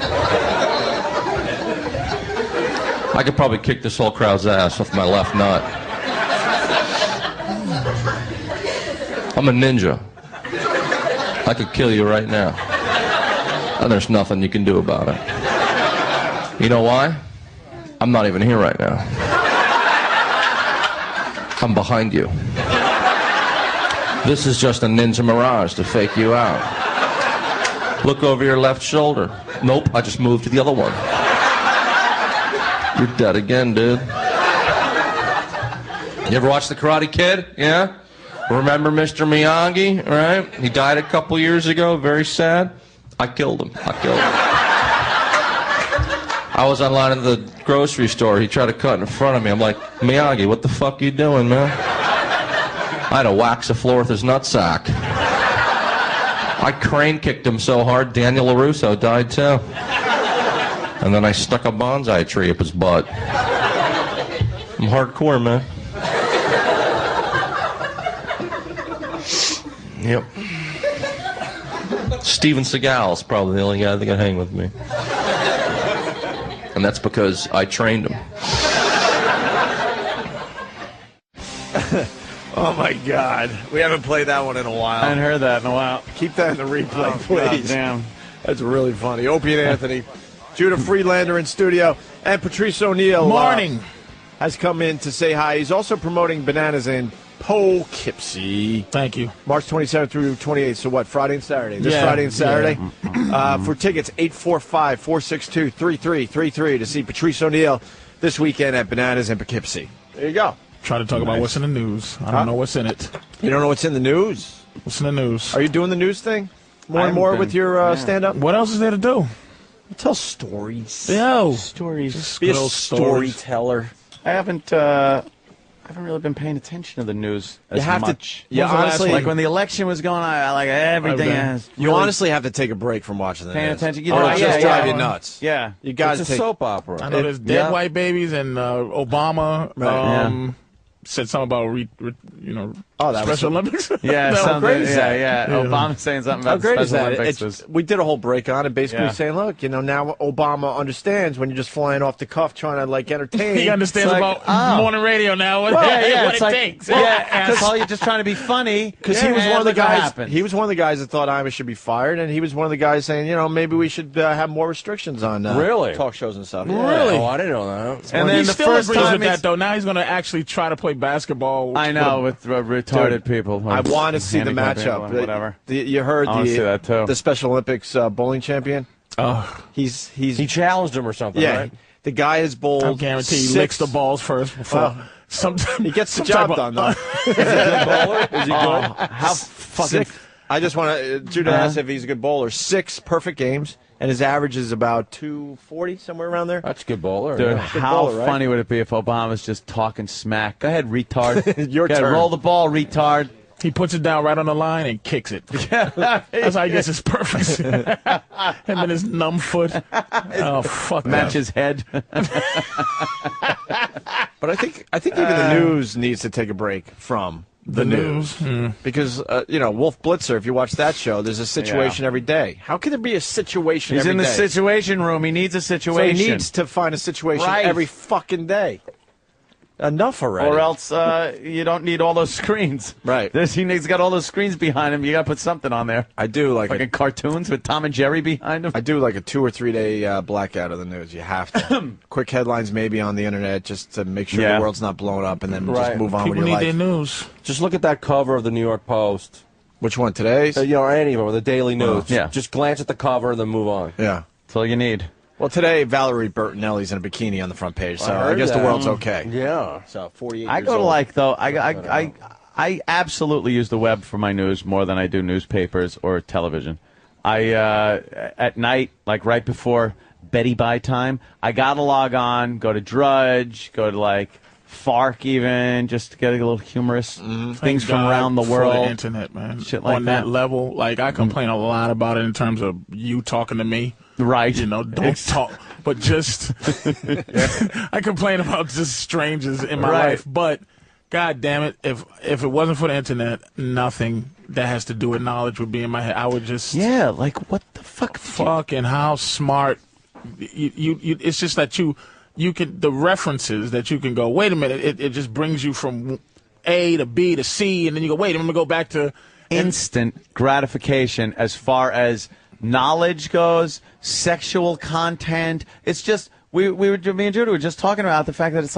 I could probably kick this whole crowd's ass with my left nut. I'm a ninja. I could kill you right now. And there's nothing you can do about it. You know why? I'm not even here right now. I'm behind you. This is just a ninja mirage to fake you out. Look over your left shoulder. Nope, I just moved to the other one. You're dead again, dude. You ever watch The Karate Kid? Yeah? Remember Mr. Miyagi, right? He died a couple years ago, very sad. I killed him. I was online at the grocery store. He tried to cut in front of me. I'm like, Miyagi, what the fuck you doing, man? I had to wax the floor with his nutsack. I crane kicked him so hard, Daniel LaRusso died too. And then I stuck a bonsai tree up his butt. I'm hardcore, man. Yep. Steven Seagal's probably the only guy that can hang with me. And that's because I trained him. Oh, my God. We haven't played that one in a while. I haven't heard that in a while. Keep that in the replay, please. God damn. That's really funny. Opie and Anthony, Judah Friedlander in studio, and Patrice O'Neal. Morning. Has come in to say hi. He's also promoting Bananas in Poughkeepsie. Thank you. March 27th through 28th. So what, Friday and Saturday? This Friday and Saturday? Yeah. For tickets, 845-462-3333 to see Patrice O'Neal this weekend at Bananas in Poughkeepsie. There you go. Try to talk about what's in the news. I don't know what's in it. You don't know what's in the news? What's in the news? Are you doing the news thing more and more with your stand-up? What else is there to do? Tell stories. Yo. Stories. Be a Good old stories. storyteller. I haven't really been paying attention to the news as have much. to. Yeah, honestly, like when the election was going on, I like everything. You honestly have to take a break from watching the paying news. attention. Or it'll just drive you nuts. Yeah, you guys it's a take soap opera. I know there's dead white babies and Obama. Right. Said something about that Special Olympics. Yeah, how great is that? Yeah. Obama saying something about How great is Special that? Olympics. We did a whole break on it, basically Yeah. saying, look, now Obama understands when you're just flying off the cuff trying to entertain. He understands It's about like, morning radio now. What, Well, what it's it like- takes. well, Yeah, asshole, you're just trying to be funny. Because he was Yeah, one of the look what guys. happened. He was one of the guys that thought Amos should be fired, and he was one of the guys saying, maybe we should have more restrictions on Really? talk shows and stuff. Really? Oh, I didn't know that. And He then the still first agrees time with that, though. Now he's going to actually try to play basketball. I know with retarded people. I want to see the handicapped people matchup. and whatever. You heard I wanna see that, too. the Special Olympics bowling champion. Oh, He challenged him or something, yeah. right? The guy has bowled. I guarantee he 6 licks the balls first before. He gets the some job type done, though. Is he a good bowler? Is he good? How fucking 6. I just want to. Judah asked if he's a good bowler. 6 perfect games, and his average is about 240, somewhere around there. That's a good bowler. Dude, yeah. how bowler, right? funny would it be if Obama's just talking smack? Go ahead, retard. Your Go ahead, turn. roll the ball, retard. He puts it down right on the line and kicks it. That's how he gets his purpose. Him and his numb foot. Oh, fuck that. Match his head. But I think even the news needs to take a break from the news. Because, Wolf Blitzer, if you watch that show, there's a situation every day. How can there be a situation He's every in the day? situation room. He needs a situation. So he needs to find a situation every fucking day. Enough already. Or else you don't need all those screens. Right. He's got all those screens behind him. You got to put something on there. I do like fucking cartoons with Tom and Jerry behind him. I do like a 2 or 3 day blackout of the news. You have to. Quick headlines maybe on the internet just to make sure the world's not blown up, and then just move on People with your need life. their news. Just look at that cover of the New York Post. Which one, today's? Or any of them, or the Daily News. Yeah. Just glance at the cover and then move on. Yeah. That's all you need. Well, today, Valerie Bertinelli's in a bikini on the front page, so I guess the world's okay. Yeah. So, 48 I years go to old. I absolutely use the web for my news more than I do newspapers or television. At night, like right before Betty Bye time, I gotta log on, go to Drudge, go to Fark even, just to get a little humorous things from around the world. For the internet, man. Shit like on that. that level, I complain a lot about it in terms of you talking to me. Right. Don't talk. But just, I complain about just strangers in my life. But, God damn it, if it wasn't for the internet, nothing that has to do with knowledge would be in my head. I would just. Yeah, what the fuck? Fucking how smart. It's just that you can, the references that you can go, wait a minute, it just brings you from A to B to C, and then you go, wait, I'm going to go back to. Instant gratification as far as knowledge goes, sexual content. It's just me and Judah were just talking about the fact that it's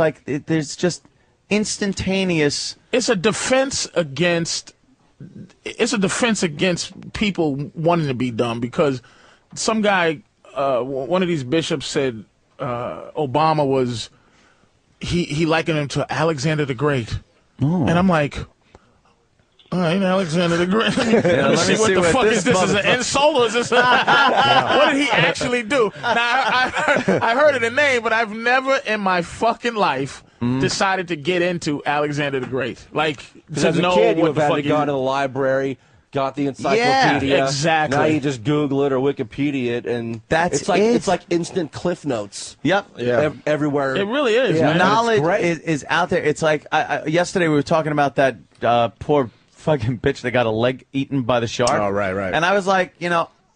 there's just instantaneous. It's a defense against people wanting to be dumb, because some guy, one of these bishops said Obama was he likened him to Alexander the Great, and I'm like. All right, Alexander the Great. Let me see what the fuck is this? Is it an insult or is this? What did he actually do? Now, I heard of the name, but I've never in my fucking life decided to get into Alexander the Great. Because as a kid, you have had to go to the library, got the encyclopedia. Yeah, exactly. Now you just Google it or Wikipedia it, and it's like instant Cliff Notes. Yep. Yeah. Everywhere. It really is. Yeah, Man. Knowledge is out there. It's like yesterday we were talking about that poor fucking bitch that got a leg eaten by the shark. Oh, right. And I was like,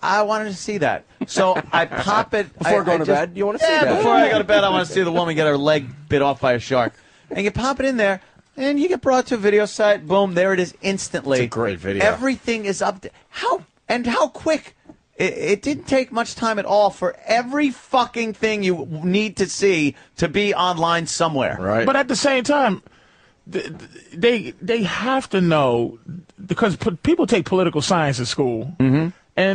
I wanted to see that. So I pop it. Before going to bed, you want to see that? Yeah, before I go to bed, I want to see the woman get her leg bit off by a shark. And you pop it in there, and you get brought to a video site. Boom, there it is instantly. It's a great video. Everything is up. How quick. It didn't take much time at all for every fucking thing you need to see to be online somewhere. Right. But at the same time, they have to know, because people take political science at school, and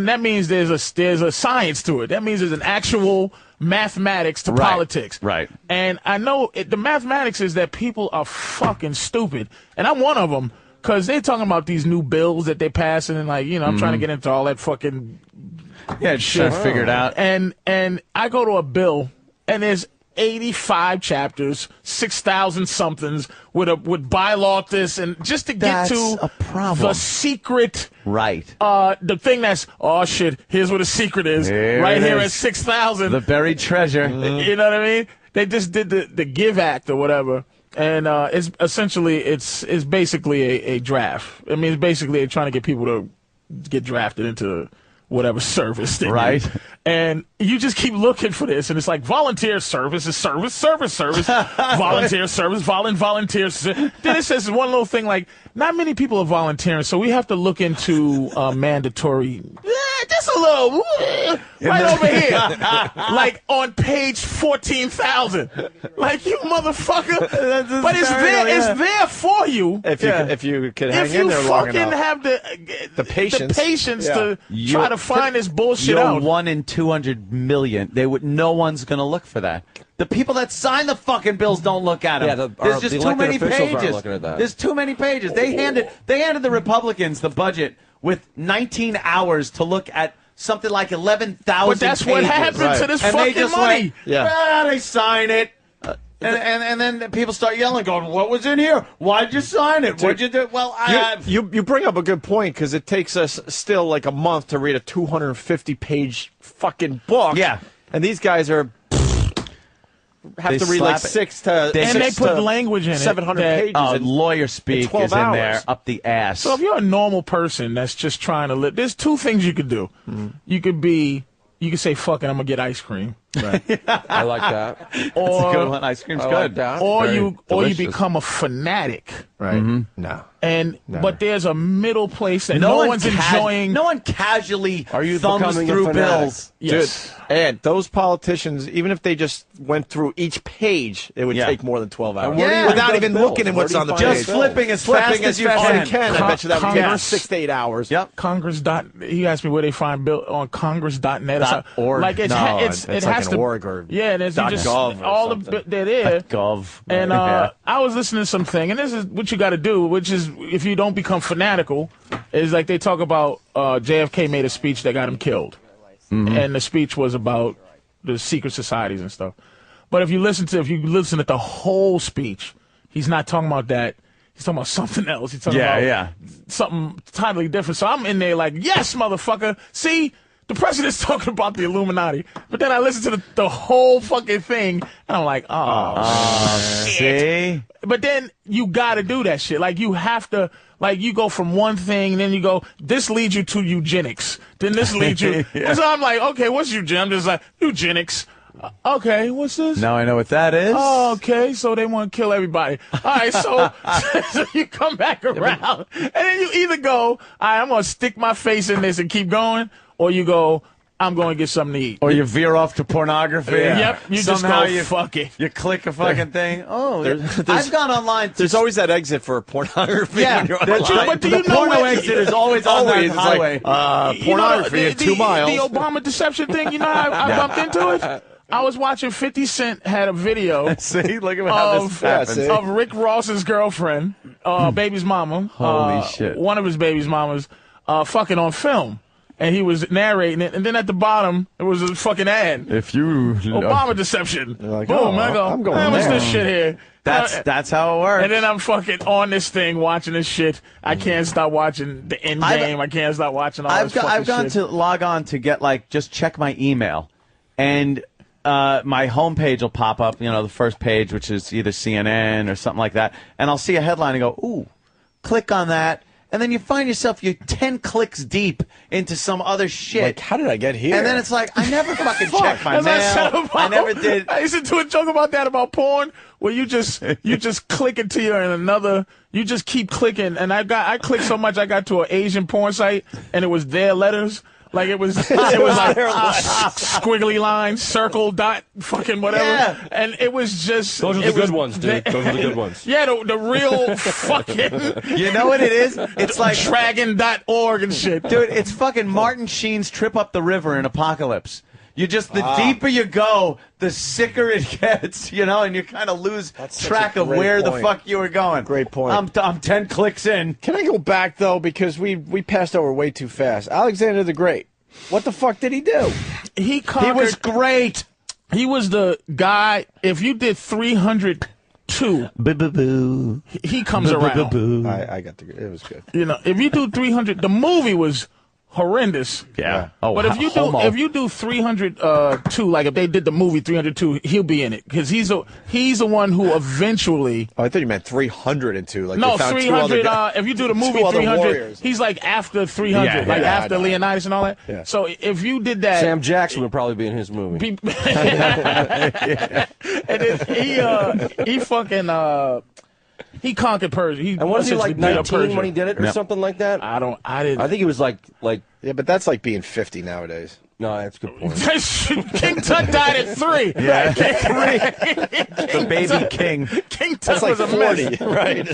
that means there's a science to it. That means there's an actual mathematics to politics. Right. And I know the mathematics is that people are fucking stupid, and I'm one of them, because they're talking about these new bills that they're passing, and I'm trying to get into all that fucking shit figured out. And I go to a bill, and there's 85 chapters, 6,000 somethings with bylaw this, and just to get to a problem. The secret, right? The thing that's shit. Here's what the secret is. Here right it here is. at 6,000. The buried treasure. You know what I mean? They just did the Give Act or whatever, and it's essentially it's basically a draft. I mean, it's basically trying to get people to get drafted into whatever service they right need. And you just keep looking for this, and it's like volunteer service is service, volunteer service, volunteer. Then it says one little thing like, not many people are volunteering, so we have to look into mandatory, just a little, right over here, like on page 14,000. Like, you motherfucker. But it's there. It's there for you. If you could hang in there long enough. If you fucking have the patience to try to find this bullshit you're out. 1 in 200 million. No one's going to look for that. The people that sign the fucking bills don't look at them. Yeah, there's just the too many elected officials aren't pages. looking at that. There's too many pages. They handed the Republicans the budget with 19 hours to look at something like 11,000 But that's what happened to this and fucking they just money. They sign it. And then people start yelling, going, "What was in here? Why'd you sign it? What'd you do?" Well, you bring up a good point because it takes us still like a month to read a 250-page fucking book. Yeah, and these guys are have to read like 6 to and they put language in it. 700 pages. Lawyer speak is in there up the ass. So if you're a normal person that's just trying to live, there's two things you could do. You could say, "Fuck it, I'm gonna get ice cream." Right. I like that. Or, that's a good one. Ice cream's good. Like or you become a fanatic. Right. No. But there's a middle place that no one's enjoying. No one casually thumbs becoming through bills. Yes. Dude, and those politicians, even if they just went through each page, it would take more than 12 hours. Without even looking at what's on the page. Just flipping as fast as you can. I bet you that would take 6 to 8 hours. Yep. He asked me where they find bill on Congress.net. .org. Like it has like to. .org or .gov all of they're there. .gov. And I was listening to something, and this is what you got to do, which is if you don't become fanatical, is like they talk about JFK made a speech that got him killed, and the speech was about the secret societies and stuff. But if you listen to the whole speech, he's not talking about that. He's talking about something else. He's talking about something totally different. So I'm in there like, yes, motherfucker. See. The president's talking about the Illuminati, but then I listen to the whole fucking thing, and I'm like, shit. See? But then you gotta do that shit. Like, you have to, like, you go from one thing, then you go, this leads you to eugenics. Then this leads you. So I'm like, okay, what's eugenics? I'm just like, eugenics. Okay, what's this? Now I know what that is. Oh, okay, so they want to kill everybody. All right, so you come back around, and then you either go, all right, I'm going to stick my face in this and keep going, or you go, I'm going to get something to eat. Or you veer off to pornography. Yep, you Somehow just go, fuck it. You click a fucking thing. Oh, I've gone online. There's always that exit for pornography. Yeah, when you're online. But do you the know porno exit is always on that highway. Like, pornography in 2 miles. The Obama deception thing, you know how I bumped into it? I was watching 50 Cent had a video See, look at how this happens. Of Rick Ross's girlfriend, baby's mama. Holy shit. One of his baby's mamas fucking on film. And he was narrating it, and then at the bottom, it was a fucking ad. If you Obama deception. Like, boom, I go, I'm going what's this shit here? That's how it works. And then I'm fucking on this thing watching this shit. I can't stop watching the end game. I can't stop watching all this fucking I've gone shit. to log on to get, like, just check my email. And my homepage will pop up, you know, the first page, which is either CNN or something like that. And I'll see a headline and go, ooh, click on that. And then you find yourself, you're 10 clicks deep into some other shit. Like, how did I get here? And then it's like, I never fucking checked my mail. I never did. I used to do a joke about that about porn, where you just click until you're in another. You just keep clicking, and I clicked so much I got to an Asian porn site, and it was their letters. Like it was like squiggly lines, circle, dot, fucking whatever. Yeah. And it was just. Those are the good ones, dude. Those are the good ones. Yeah, the real fucking. You know what it is? It's like Dragon.org and shit. Dude, it's fucking Martin Sheen's Trip Up the River in Apocalypse. You just, the deeper you go, the sicker it gets, you know, and you kind of lose track of where the fuck you were going. Great point. I'm 10 clicks in. Can I go back, though, because we passed over way too fast. Alexander the Great. What the fuck did he do? He was great. He was the guy, if you did 302, he comes around. I got it was good. You know, if you do 300, the movie was horrendous. Yeah. Oh, but if you do 302, like if they did the movie 302, he'll be in it because he's the one who eventually. Oh, I thought you meant 302. Like no, they found 300. If you do the movie 300, he's like after 300, after Leonidas and all that. Yeah. So if you did that, Sam Jackson would probably be in his movie. And then he fucking. He conquered Persia. And wasn't he like 19 when he did it or something like that? I didn't. I think he was like. Yeah, but that's like being 50 nowadays. No, that's a good point. King Tut died at 3. Yeah, the baby king. King Tut That's like was a 40, mess. right?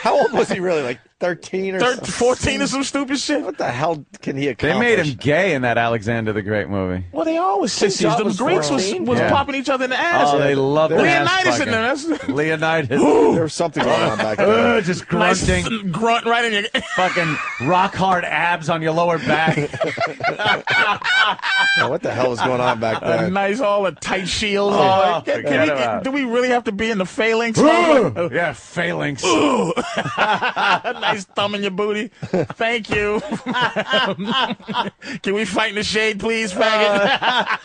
How old was he really? Like 13 or 14 or some stupid shit. What the hell can he accomplish? They made him gay in that Alexander the Great movie. Well, they always sissies. The Greeks was popping each other in the ass. Oh, they loved Leonidas in there. Leonidas. There was something going on back then. Just grunting. Nice grunt right in your fucking rock hard abs on your lower back. What the hell was going on back then? Nice, all the tight shields. Do we really have to be in the phalanx? Yeah, phalanx. Nice thumb in your booty. Thank you. Can we fight in the shade, please, faggot?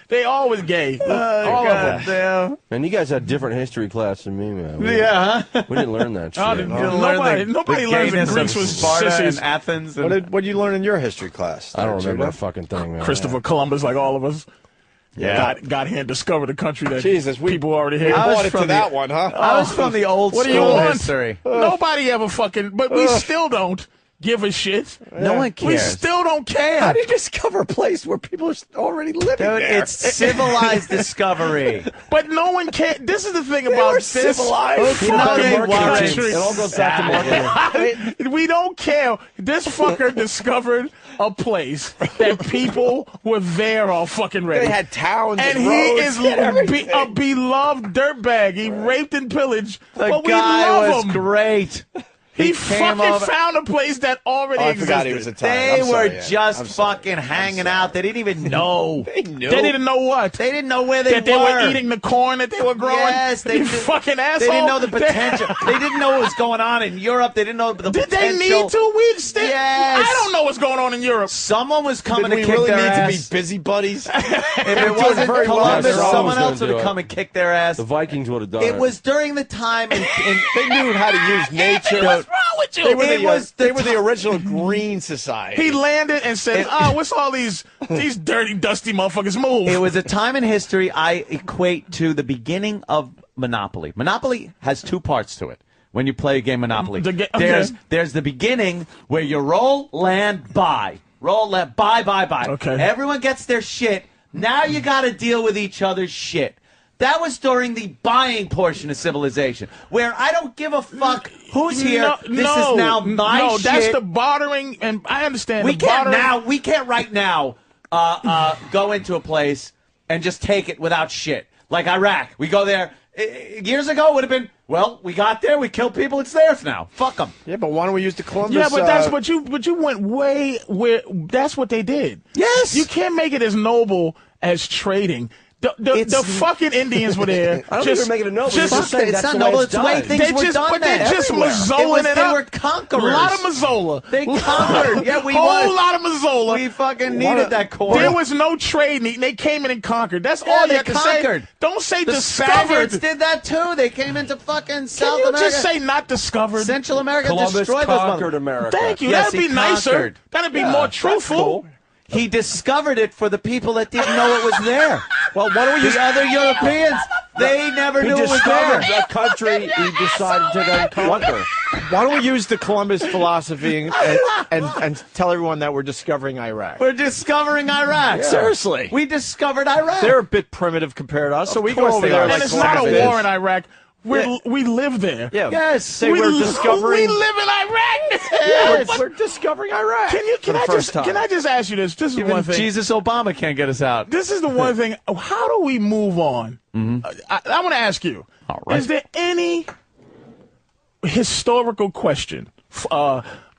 They always gay. All of them. Damn. Man, you guys had different history class than me, man. Yeah, huh? We didn't learn that shit. Nobody learns that Greeks was Sparta sissies. and Athens. And What did you learn in your history class? I don't remember that fucking thing, man. Christopher Columbus, like all of us. Yeah. Got here and discovered a country that people already We had. bought it to that one, huh? I was from the old What do you school want? history. Nobody ever fucking, but we still don't give a shit. No one cares. We still don't care. How do you discover a place where people are already living Dude, there? it's civilized discovery. But no one cares. This is the thing about this civilized. fucking worries. country. It all goes back to marketing. We don't care. This fucker discovered a place that people were there all fucking ready. They had towns and and he roads is and everything. a beloved dirtbag. He raped and pillaged, The but we guy love was him. great. He came fucking over- found a place that already I existed. forgot he was Italian. They I'm were sorry, yeah. just I'm sorry. fucking hanging out. They didn't even know. They knew. They didn't know what? They didn't know where they That they were eating the corn that they were growing? Yes, they You did- fucking asshole. They didn't know the potential. They didn't know what was going on in Europe. They didn't know the Did they potential. need to? We still, Yes. I don't know what's going on in Europe. Someone was coming Did to we kick really their need ass. to be busybodies? If it wasn't very well. Columbus, That's someone all I was else gonna would have do come and kicked their ass. The Vikings would have done it. It was during the time, and They knew how to use nature. What's wrong with you? They were, It was the original Green Society. He landed and said, what's all these dirty, dusty motherfuckers move? It was a time in history I equate to the beginning of Monopoly. Monopoly has two parts to it. When you play a game Monopoly, there's the beginning where you roll, land, buy. Roll, land, buy. Okay. Everyone gets their shit. Now you got to deal with each other's shit. That was during the buying portion of civilization, where I don't give a fuck who's here. This is now my shit. That's the bartering, and I understand. We the bartering. we can't right now go into a place and just take it without shit. Like Iraq, we go there. Years ago, it would have been, well, we got there, we killed people, it's theirs now. Fuck them. Yeah, but why don't we use the Columbus? Yeah, but but you went way where that's what they did. Yes. You can't make it as noble as trading. The fucking Indians were there. I don't think they're making it noble. It's not noble. It's the way things were done. But they just Mazzola it They up. were conquerors. A lot of Mazzola. They conquered. Yeah, we whole lot of Mazzola. We fucking needed that corn. There was no trading. They came in and conquered. That's all you have to conquered. say. Don't say The discovered. Spaniards did that too. They came into fucking South Can you America. just say not discovered? Central America Columbus destroyed those conquered motherfuckers. America. Thank you. Yes, That'd be he nicer. conquered. That'd be more truthful. Cool. He discovered it for the people that didn't know it was there. Well, why don't we use The other Europeans, they never He knew it was discovered there. a country he decided to then conquer. Why don't we use the Columbus philosophy and tell everyone that we're discovering Iraq? We're discovering Iraq. Seriously. We discovered Iraq. They're a bit primitive compared to us, so we go course over they there are. like And it's not a Columbus war is. in Iraq. We live there. Yeah. Yes. Say we we're discovering. We live in Iraq. Yes. We're discovering Iraq. Can I just ask you this? This is Even one thing. Jesus Obama can't get us out. This is the one thing. How do we move on? Mm-hmm. I want to ask you. All right. Is there any historical question,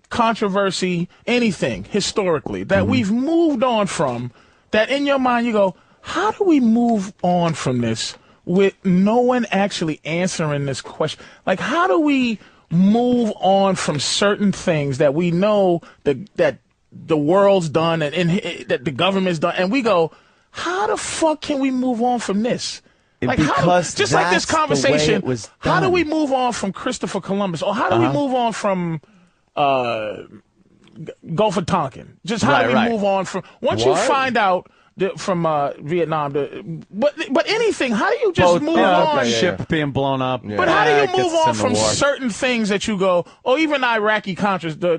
controversy, anything historically that Mm-hmm. we've moved on from? That in your mind you go, how do we move on from this with no one actually answering this question? Like, how do we move on from certain things that we know that the world's done and that the government's done, and we go, how the fuck can we move on from this? Like Because just like this that's the way conversation, it was how do done. we move on from Christopher Columbus, or how do we move on from Gulf of Tonkin? Just how do we move on from once you find out from Vietnam? But anything, how do you just move on? Ship being blown up. But how do you move on from certain things that you go, or even Iraqi Contras, the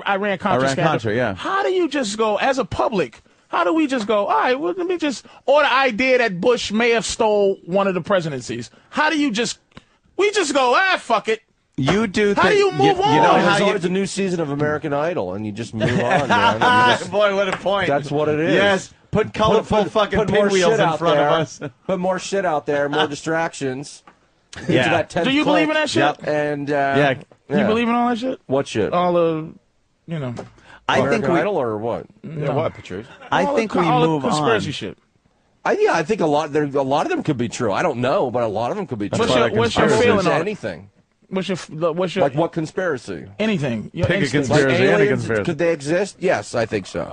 Iran Contra scandal? Contra, yeah. How do you just go, as a public, how do we just go, all right, well, let me just, or the idea that Bush may have stole one of the presidencies. How do you just, we just go, fuck it. You do. How do you move on? You know, how there's always a new season of American Idol, and you just move on, man. And you just- Boy, what a point. that's what it is. Yes. Put colorful fucking put more pinwheels shit in out front there, of us. Put more shit out there, more distractions. Yeah. that 10th Do you believe in that shit? Yep. And You believe in all that shit? What shit? All the, you know. I think Idol or what? No. What, Patrice? I think we all move the conspiracy on. shit. I think a lot of them could be true. I don't know, but a lot of them could be true. What's your feeling on it? Anything? What's your like what conspiracy? Anything. Your Pick a instinct. conspiracy. Like aliens, could they exist? Yes, I think so.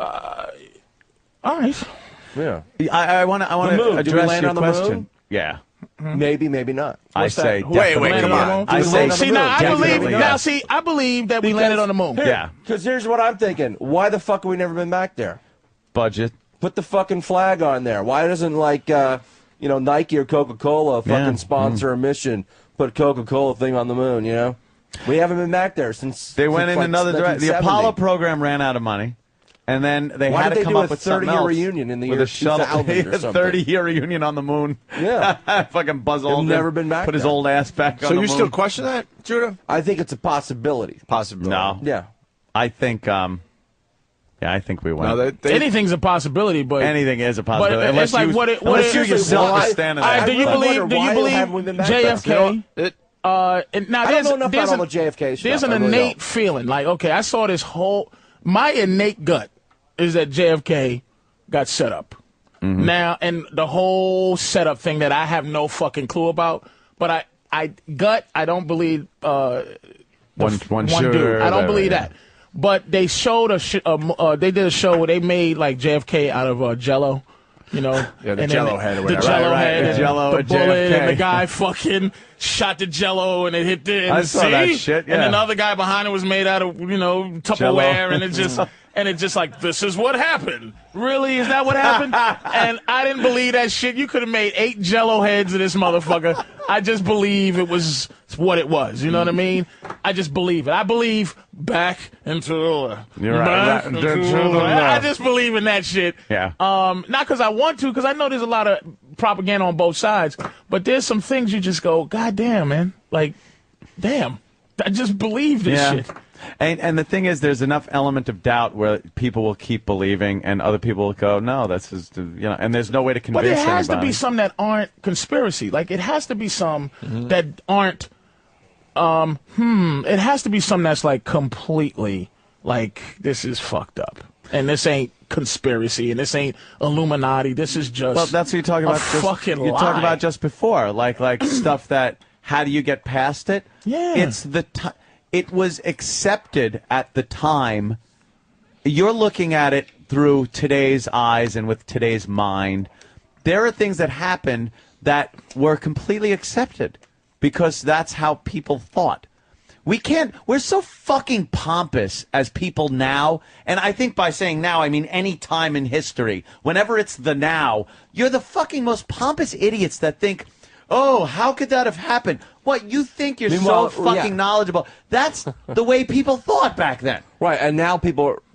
All right. Yeah. I want to address your on the question. Moon? Yeah. Maybe, maybe not. I say wait, come on. I say see now. I believe that we landed on the moon. Yeah. Because here's what I'm thinking: why the fuck have we never been back there? Budget. Put the fucking flag on there. Why doesn't Nike or Coca-Cola fucking sponsor a mission? Put Coca-Cola thing on the moon. You know, we haven't been back there since they went in another direction. The 1970. Apollo program ran out of money. And then they had to come up with something else. Why did they do a 30-year reunion in the with year a shuttle? 2000 or something? 30-year reunion on the moon. Yeah. Fucking Buzz Aldrin. never been back Put his there. old ass back on the moon. So you still question that, Judah? I think it's a possibility. No. Yeah. I think, I think we went. No, Anything's a possibility, but anything is a possibility. But unless it's like you, what unless you yourself are standing there. Do you believe JFK? Now I don't know enough about all the JFK stuff. There's an innate feeling, like, okay, I saw this whole. My innate gut is that JFK got set up. Mm-hmm. Now, and the whole setup thing that I have no fucking clue about, but I don't believe one dude. I don't believe that. But they showed they did a show where they made like JFK out of Jello. You know, yeah, the Jello head or whatever. The Jello head, the Jello, the bullet, JFK. and the guy fucking shot the Jello and it hit the. I saw that shit. Yeah. And another guy behind it was made out of Tupperware, and it just. And it's just like, this is what happened. Really? Is that what happened? And I didn't believe that shit. You could have made 8 Jello heads of this motherfucker. I just believe it was what it was. You know what I mean? I just believe it. I believe back into the... You're right. I just believe in that shit. Yeah. Not because I want to, because I know there's a lot of propaganda on both sides. But there's some things you just go, God damn, man. Like, damn. I just believe this shit. And the thing is, there's enough element of doubt where people will keep believing, and other people will go, no, that's just, and there's no way to convince anybody. But it has to be some that aren't conspiracy. Like, it has to be some that aren't, it has to be some that's, like, completely, like, this is fucked up. And this ain't conspiracy, and this ain't Illuminati. This is just well, that's what you're talking about. Fucking you lie. talked about just before, like stuff that, how do you get past it? Yeah. It's it was accepted at the time. You're looking at it through today's eyes and with today's mind. There are things that happened that were completely accepted because that's how people thought. We're so fucking pompous as people now, and I think by saying now, I mean any time in history. Whenever it's the now, you're the fucking most pompous idiots that think, oh, how could that have happened? What, you think you're so fucking knowledgeable? That's the way people thought back then. Right, and now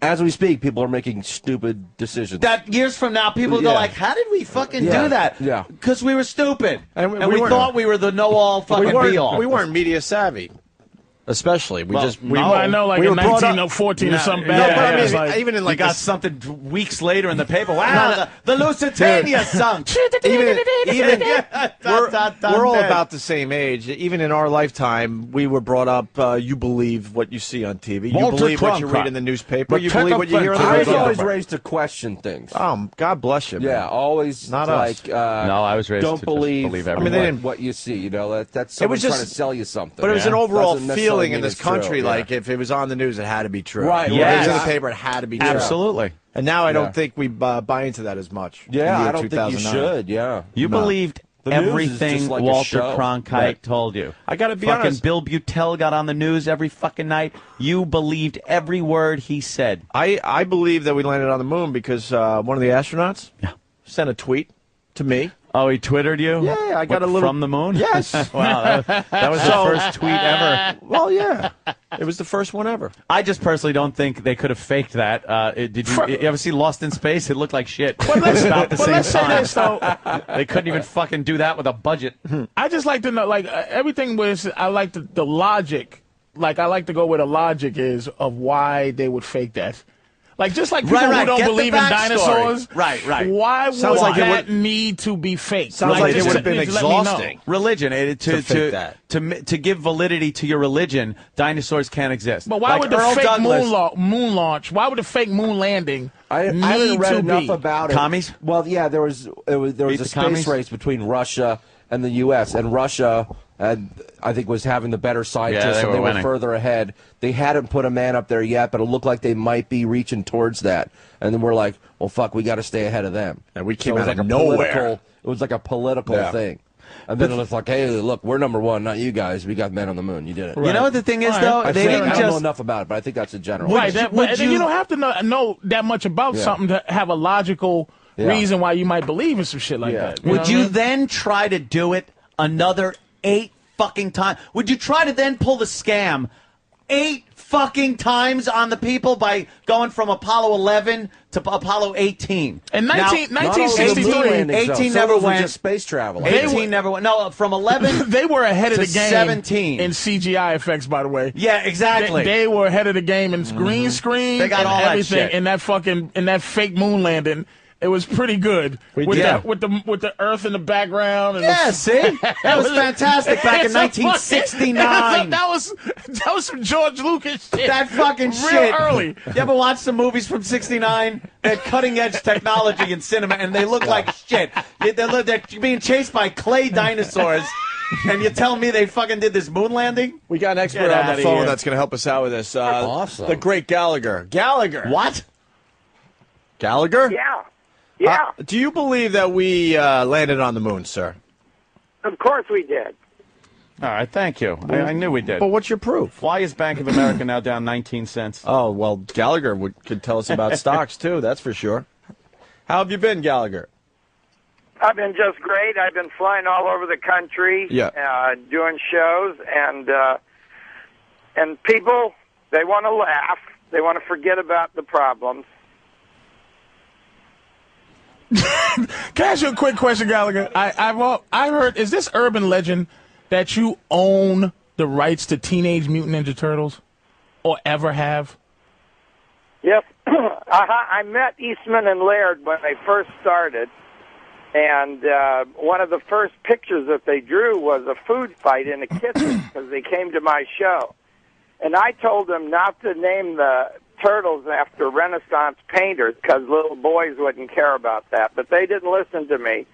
as we speak, people are making stupid decisions. That years from now, people go like, how did we fucking do that? Yeah. Because we were stupid. And we weren't- thought we were the know-all fucking be-all. We weren't media savvy. Especially, we I know, like we in were brought up- 1914 or something No, bad. but I mean, like, even in like we got this- something weeks later in the paper. Wow, the Lusitania sunk. even we're all dead. about the same age. Even in our lifetime, we were brought up. You believe what you see on TV. You Walter believe what you Cronkite. read in the newspaper. But You believe what you hear on the I was radio. always raised to question things. God bless you. Man. Yeah, always Not like. us. No, I was raised don't to just believe. believe I mean, everyone. they didn't what you see. You know, that's someone just- trying to sell you something. But it was an overall Doesn't necessarily feeling in mean this it's true, country. yeah. Like if it was on the news, it had to be true. Right, If it yes. was in the paper, it had to be true. Absolutely. And now I Yeah. don't think we buy into that as much. Yeah, in the year I don't think you 2009. should. Yeah, You believed The news is everything just like a Walter show. Cronkite Right. told you. I gotta be fucking honest. Bill Butel got on the news every fucking night. You believed every word he said. I believe that we landed on the moon because one of the astronauts sent a tweet to me. Oh, he Twittered you? Yeah, I got a little from the moon. Yes. Wow, that was the first tweet ever. Well, yeah, it was the first one ever. I just personally don't think they could have faked that. Did you ever see Lost in Space? It looked like shit. But let's, about the but same let's say time. this, though. They couldn't even fucking do that with a budget. I just like to know, like, everything was, I like the logic. Like, I like to go where the logic is of why they would fake that. Like, just like people who don't believe in dinosaurs. Right. Why would that need to be fake? Sounds like it would have been exhausting. Religion. To give validity to your religion, dinosaurs can't exist. But why would the fake moon launch? Why would the fake moon landing? I haven't read enough about it. Commies? Well, yeah, there was a space race between Russia and the U.S. and Russia, I think, was having the better scientists, and they were further ahead. They hadn't put a man up there yet, but it looked like they might be reaching towards that. And then we're like, well, fuck, we got to stay ahead of them. And we came out of nowhere. It was like a political thing. And then it was like, hey, look, we're number one, not you guys. We got men on the moon. You did it. Right. You know what the thing is, though? I don't know enough about it, but I think that's a general. Right. You don't have to know that much about something to have a logical reason why you might believe in some shit like that. Would you then try to do it another 8 fucking times? Would you try to then pull the scam 8 fucking times on the people by going from Apollo 11 to Apollo 18? In 1963, 18 never went. Just space travel. 18 never went. No, from 11 they were ahead of the game 17 in CGI effects, by the way. Yeah, exactly. They were ahead of the game in green screen. They got and all everything that shit. in that fake moon landing. It was pretty good with the Earth in the background. And see, that was fantastic back in 1969. That was some George Lucas shit. That fucking real shit. Early. You ever watch some movies from '69? They had cutting edge technology in cinema, and they look like shit. They're being chased by clay dinosaurs. And you tell me they fucking did this moon landing? We got an expert on the phone that's going to help us out with this. Awesome. The great Gallagher. Gallagher. What? Gallagher? Yeah. Yeah. Do you believe that we landed on the moon, sir? Of course we did. All right, thank you. I knew we did. But what's your proof? Why is Bank of America now down 19 cents? Oh, well, Gallagher could tell us about stocks, too, that's for sure. How have you been, Gallagher? I've been just great. I've been flying all over the country, doing shows, and people, they want to laugh. They want to forget about the problems. Can I ask you a quick question, Gallagher? I heard, is this urban legend that you own the rights to Teenage Mutant Ninja Turtles, or ever have? Yes. I met Eastman and Laird when they first started, and one of the first pictures that they drew was a food fight in a kitchen because they came to my show. And I told them not to name the turtles after Renaissance painters because little boys wouldn't care about that. But they didn't listen to me.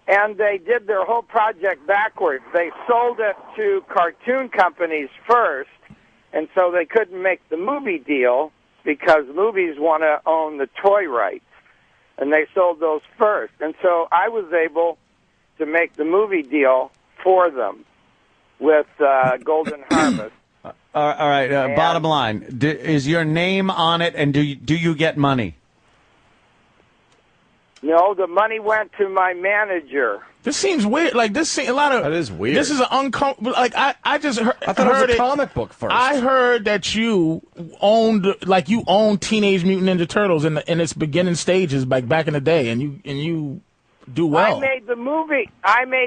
And they did their whole project backwards. They sold it to cartoon companies first, and so they couldn't make the movie deal because movies want to own the toy rights. And they sold those first. And so I was able to make the movie deal for them with Golden Harvest. All right. Bottom line, is your name on it, and do you get money? No, the money went to my manager. This seems weird. Like a lot of that is weird. This is an uncomfortable. Like I just heard. I thought it was a comic book first. I heard that you owned Teenage Mutant Ninja Turtles in its beginning stages, like back in the day, and you do well. I made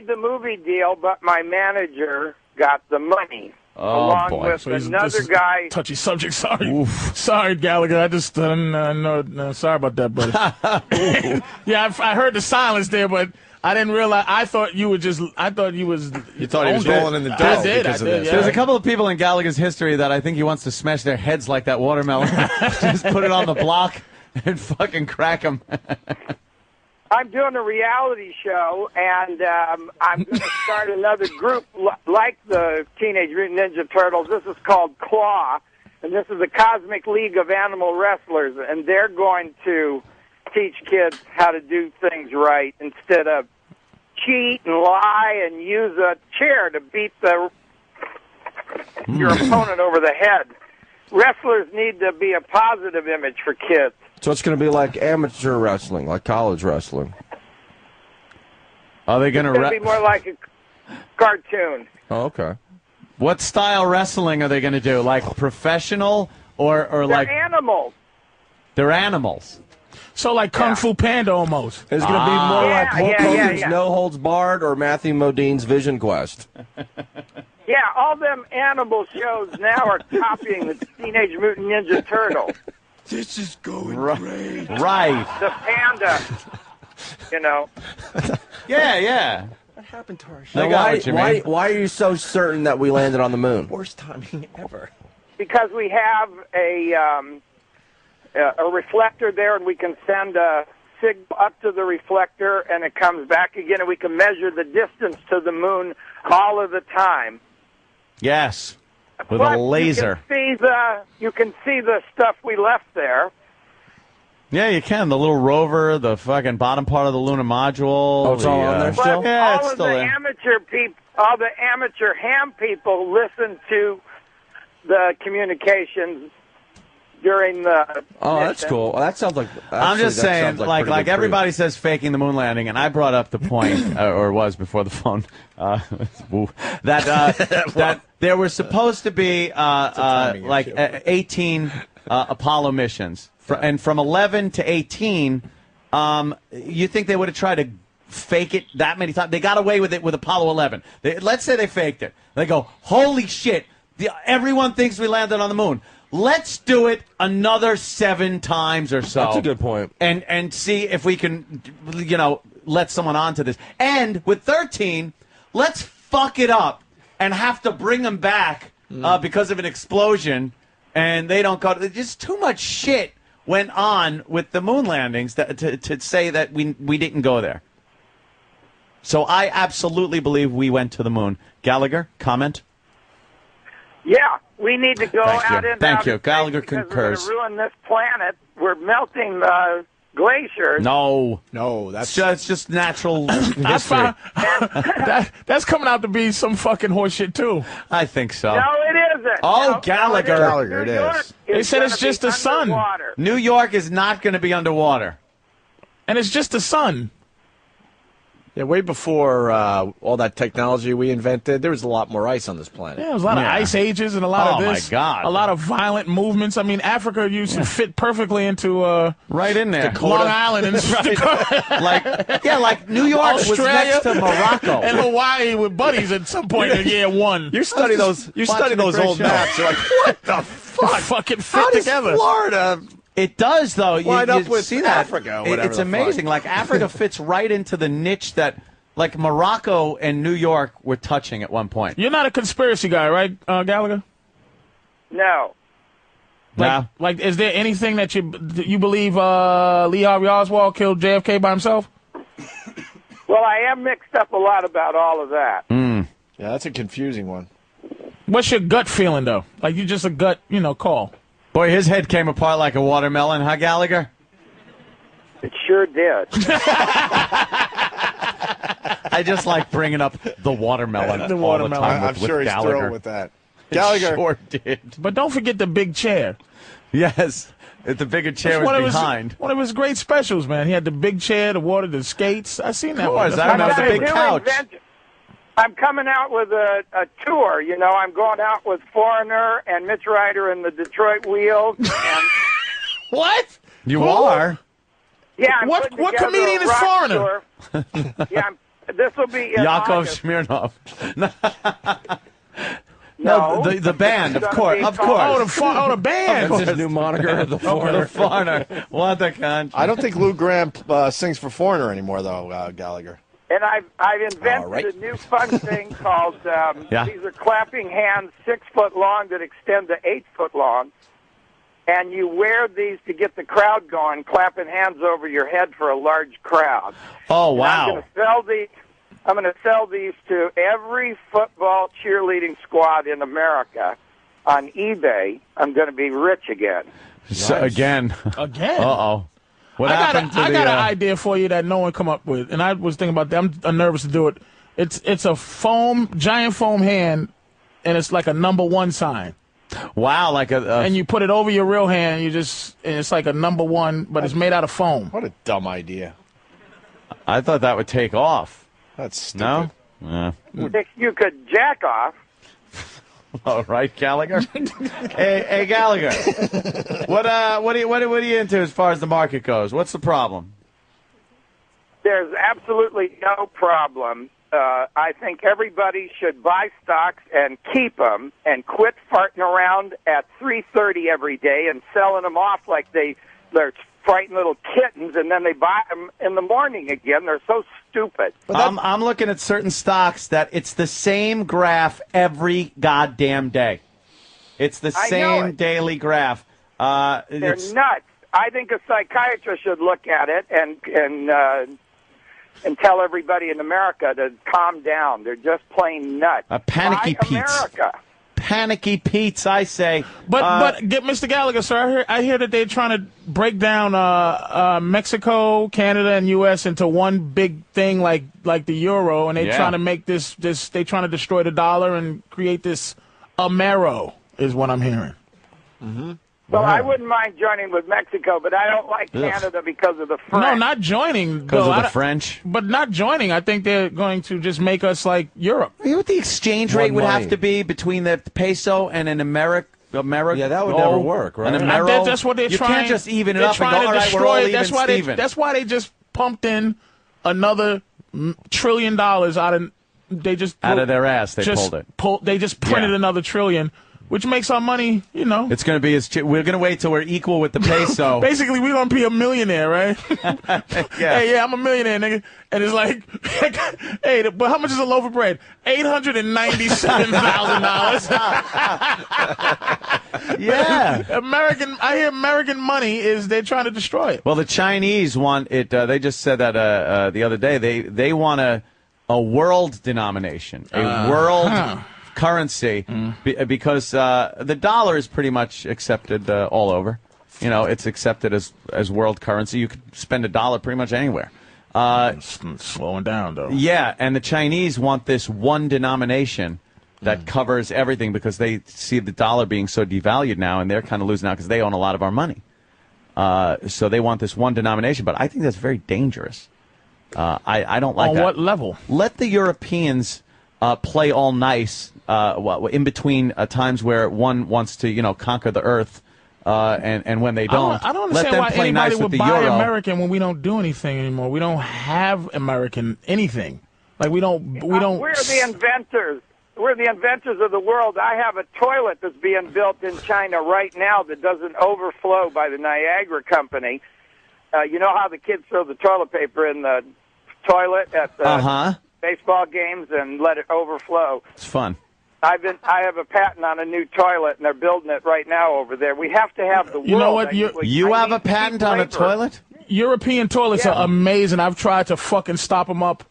the movie deal, but my manager got the money. Along with another guy. Touchy subject. Sorry, sorry, Gallagher. I just no. Sorry about that, buddy. Yeah, I heard the silence there, but I didn't realize. I thought you was. You thought he was rolling in the dough. I did. Yeah. There's a couple of people in Gallagher's history that I think he wants to smash their heads like that watermelon. Just put it on the block and fucking crack them. I'm doing a reality show, and I'm going to start another group like the Teenage Mutant Ninja Turtles. This is called Claw, and this is the Cosmic League of Animal Wrestlers, and they're going to teach kids how to do things right instead of cheat and lie and use a chair to beat your opponent over the head. Wrestlers need to be a positive image for kids. So it's going to be like amateur wrestling, like college wrestling. Are they going to be more like a cartoon? Oh, okay. What style wrestling are they going to do? Like professional or like animals? They're animals. So like Kung Fu Panda almost. It's going to be more like Hulk Hogan's No Holds Barred or Matthew Modine's Vision Quest. Yeah, all them animal shows now are copying the Teenage Mutant Ninja Turtles. This is going great. Right. The panda, you know. Yeah. What happened to our show? Now, I got what you mean. why are you so certain that we landed on the moon? Worst timing ever. Because we have a reflector there, and we can send a signal up to the reflector, and it comes back again, and we can measure the distance to the moon all of the time. Yes. With Plus, a laser. You can see the stuff we left there. Yeah, you can. The little rover, the fucking bottom part of the lunar module. Oh, it's all on there But still? Yeah, all it's of still the there. amateur people, all the amateur ham people listen to the communications during the Oh, that's mission. cool. That sounds like. I'm actually, just that saying, sounds like pretty good everybody says faking the moon landing, and I brought up the point, or was before the phone, that there were supposed to be 18 Apollo missions, and from 11 to 18, you think they would have tried to fake it that many times? They got away with it with Apollo 11. Let's say they faked it. They go, holy shit, everyone thinks we landed on the moon. Let's do it another 7 times or so. That's a good point. And see if we can, let someone onto this. And with 13, let's fuck it up and have to bring them back because of an explosion, and they don't go. Just too much shit went on with the moon landings to say that we didn't go there. So I absolutely believe we went to the moon. Gallagher, comment? Yeah, we need to go Thank you. out into Thank you. outer space Gallagher because concurs. We're going to ruin this planet. We're melting the glaciers. No, that's it's just natural history. That's coming out to be some fucking horseshit too. I think so. No, it isn't. Oh, No, Gallagher. Gallagher, it New York is. They said gonna it's just be the sun. underwater. New York is not going to be underwater. And it's just the sun. Yeah, way before all that technology we invented, there was a lot more ice on this planet. Yeah, there was a lot of ice ages and a lot of Oh, my this. God. A lot of violent movements. I mean, Africa used to fit perfectly into right in there. Long Island and like New York was Australia next to Morocco. and Hawaii were buddies at some point in year one. You study those. You study those old maps. You're like, what the fuck? Fucking How fit does together. Florida It does, though. Wind up with see that? Africa, or whatever It's the amazing. fuck. Like, Africa fits right into the niche that, like, Morocco and New York were touching at one point. You're not a conspiracy guy, right, Gallagher? No. Like, is there anything that you believe Lee Harvey Oswald killed JFK by himself? Well, I am mixed up a lot about all of that. Yeah, that's a confusing one. What's your gut feeling, though? Like, you just a gut, call. Boy, his head came apart like a watermelon, huh, Gallagher? It sure did. I just like bringing up the watermelon The all the watermelon. time I'm with sure he's Gallagher. thrilled with that. It Gallagher. sure did. But don't forget the big chair. Yes, the bigger chair One was of his- behind. one of his great specials, man. He had the big chair, the water, the skates. I seen that. Of one. course, That's I one of remember my the big favorites. couch. I'm coming out with a tour. I'm going out with Foreigner and Mitch Ryder and the Detroit Wheels. And What? You Who? are? yeah, I'm What putting comedian together a is rock Foreigner? tour. Yeah, this will be in Yakov August. Smirnov. No, the band, of It's course, gonna of be course. Oh, the band. That's his new moniker, the The foreigner. foreigner. What the country. I don't think Lou Graham sings for Foreigner anymore, though, Gallagher. And I've invented All right. a new fun thing called Yeah. these are clapping hands 6 foot long that extend to 8 foot long. And you wear these to get the crowd going, clapping hands over your head for a large crowd. Oh, And wow. I'm going to sell these to every football cheerleading squad in America on eBay. I'm going to be rich again. So, again. Again? Uh-oh. What happened to I the... got an idea for you that no one come up with, and I was thinking about that. I'm nervous to do it. It's a giant foam hand, and it's like a number 1 sign. Wow, like a... And you put it over your real hand, and it's like a number 1, but it's made out of foam. What a dumb idea. I thought that would take off. That's stupid. No? You could jack off. All right, Gallagher. hey, Gallagher. What are you into as far as the market goes? What's the problem? There's absolutely no problem. I think everybody should buy stocks and keep them and quit farting around at 3:30 every day and selling them off like they're frightened little kittens, and then they buy them in the morning again. They're so stupid. I'm looking at certain stocks that it's the same graph every goddamn day. It's the same daily graph. They're nuts. I think a psychiatrist should look at it and tell everybody in America to calm down. They're just plain nuts. Panicky Buy Pete's. America. Panicky Pete's, I say. But get Mr. Gallagher, sir. I hear that they're trying to break down Mexico, Canada, and U.S. into one big thing like the euro, and they're trying to make this. They're trying to destroy the dollar and create this Amero, is what I'm hearing. Mm-hmm. Well, I wouldn't mind joining with Mexico, but I don't like Canada because of the French. No, not joining. Because of the French? But not joining. I think they're going to just make us like Europe. You know what the exchange rate would have to be between the peso and an America? Yeah, that would never work, right? An Amero? That's what they're trying. You can't just even it they're up and go, trying to all right, destroy we're all it. even, That's why they just pumped in another $1 trillion out of. They just out of their ass. They pulled it. They just printed another $1 trillion. Which makes our money, It's going to be we're going to wait till we're equal with the peso. Basically, we're going to be a millionaire, right? Hey, I'm a millionaire, nigga. And it's like, hey, but how much is a loaf of bread? $897,000. Yeah. I hear American money is they're trying to destroy it. Well, the Chinese want it. They just said that the other day. They want a world denomination, a world currency, because the dollar is pretty much accepted all over. It's accepted as world currency. You could spend $1 pretty much anywhere. Slowing down, though. Yeah, and the Chinese want this one denomination that covers everything because they see the dollar being so devalued now, and they're kind of losing out because they own a lot of our money. So they want this one denomination, but I think that's very dangerous. I don't like that. On what level? Let the Europeans play all nice in between times where one wants to, conquer the earth, and when they don't. I don't let understand them why play anybody nice would with the buy euro. American when we don't do anything anymore. We don't have American anything. Like we don't. We're the inventors. We're the inventors of the world. I have a toilet that's being built in China right now that doesn't overflow by the Niagara Company. You know how the kids throw the toilet paper in the toilet at the baseball games and let it overflow? It's fun. I have a patent on a new toilet, and they're building it right now over there. We have to have the world. You know what? You have a patent on a toilet? European toilets are amazing. I've tried to fucking stop them up.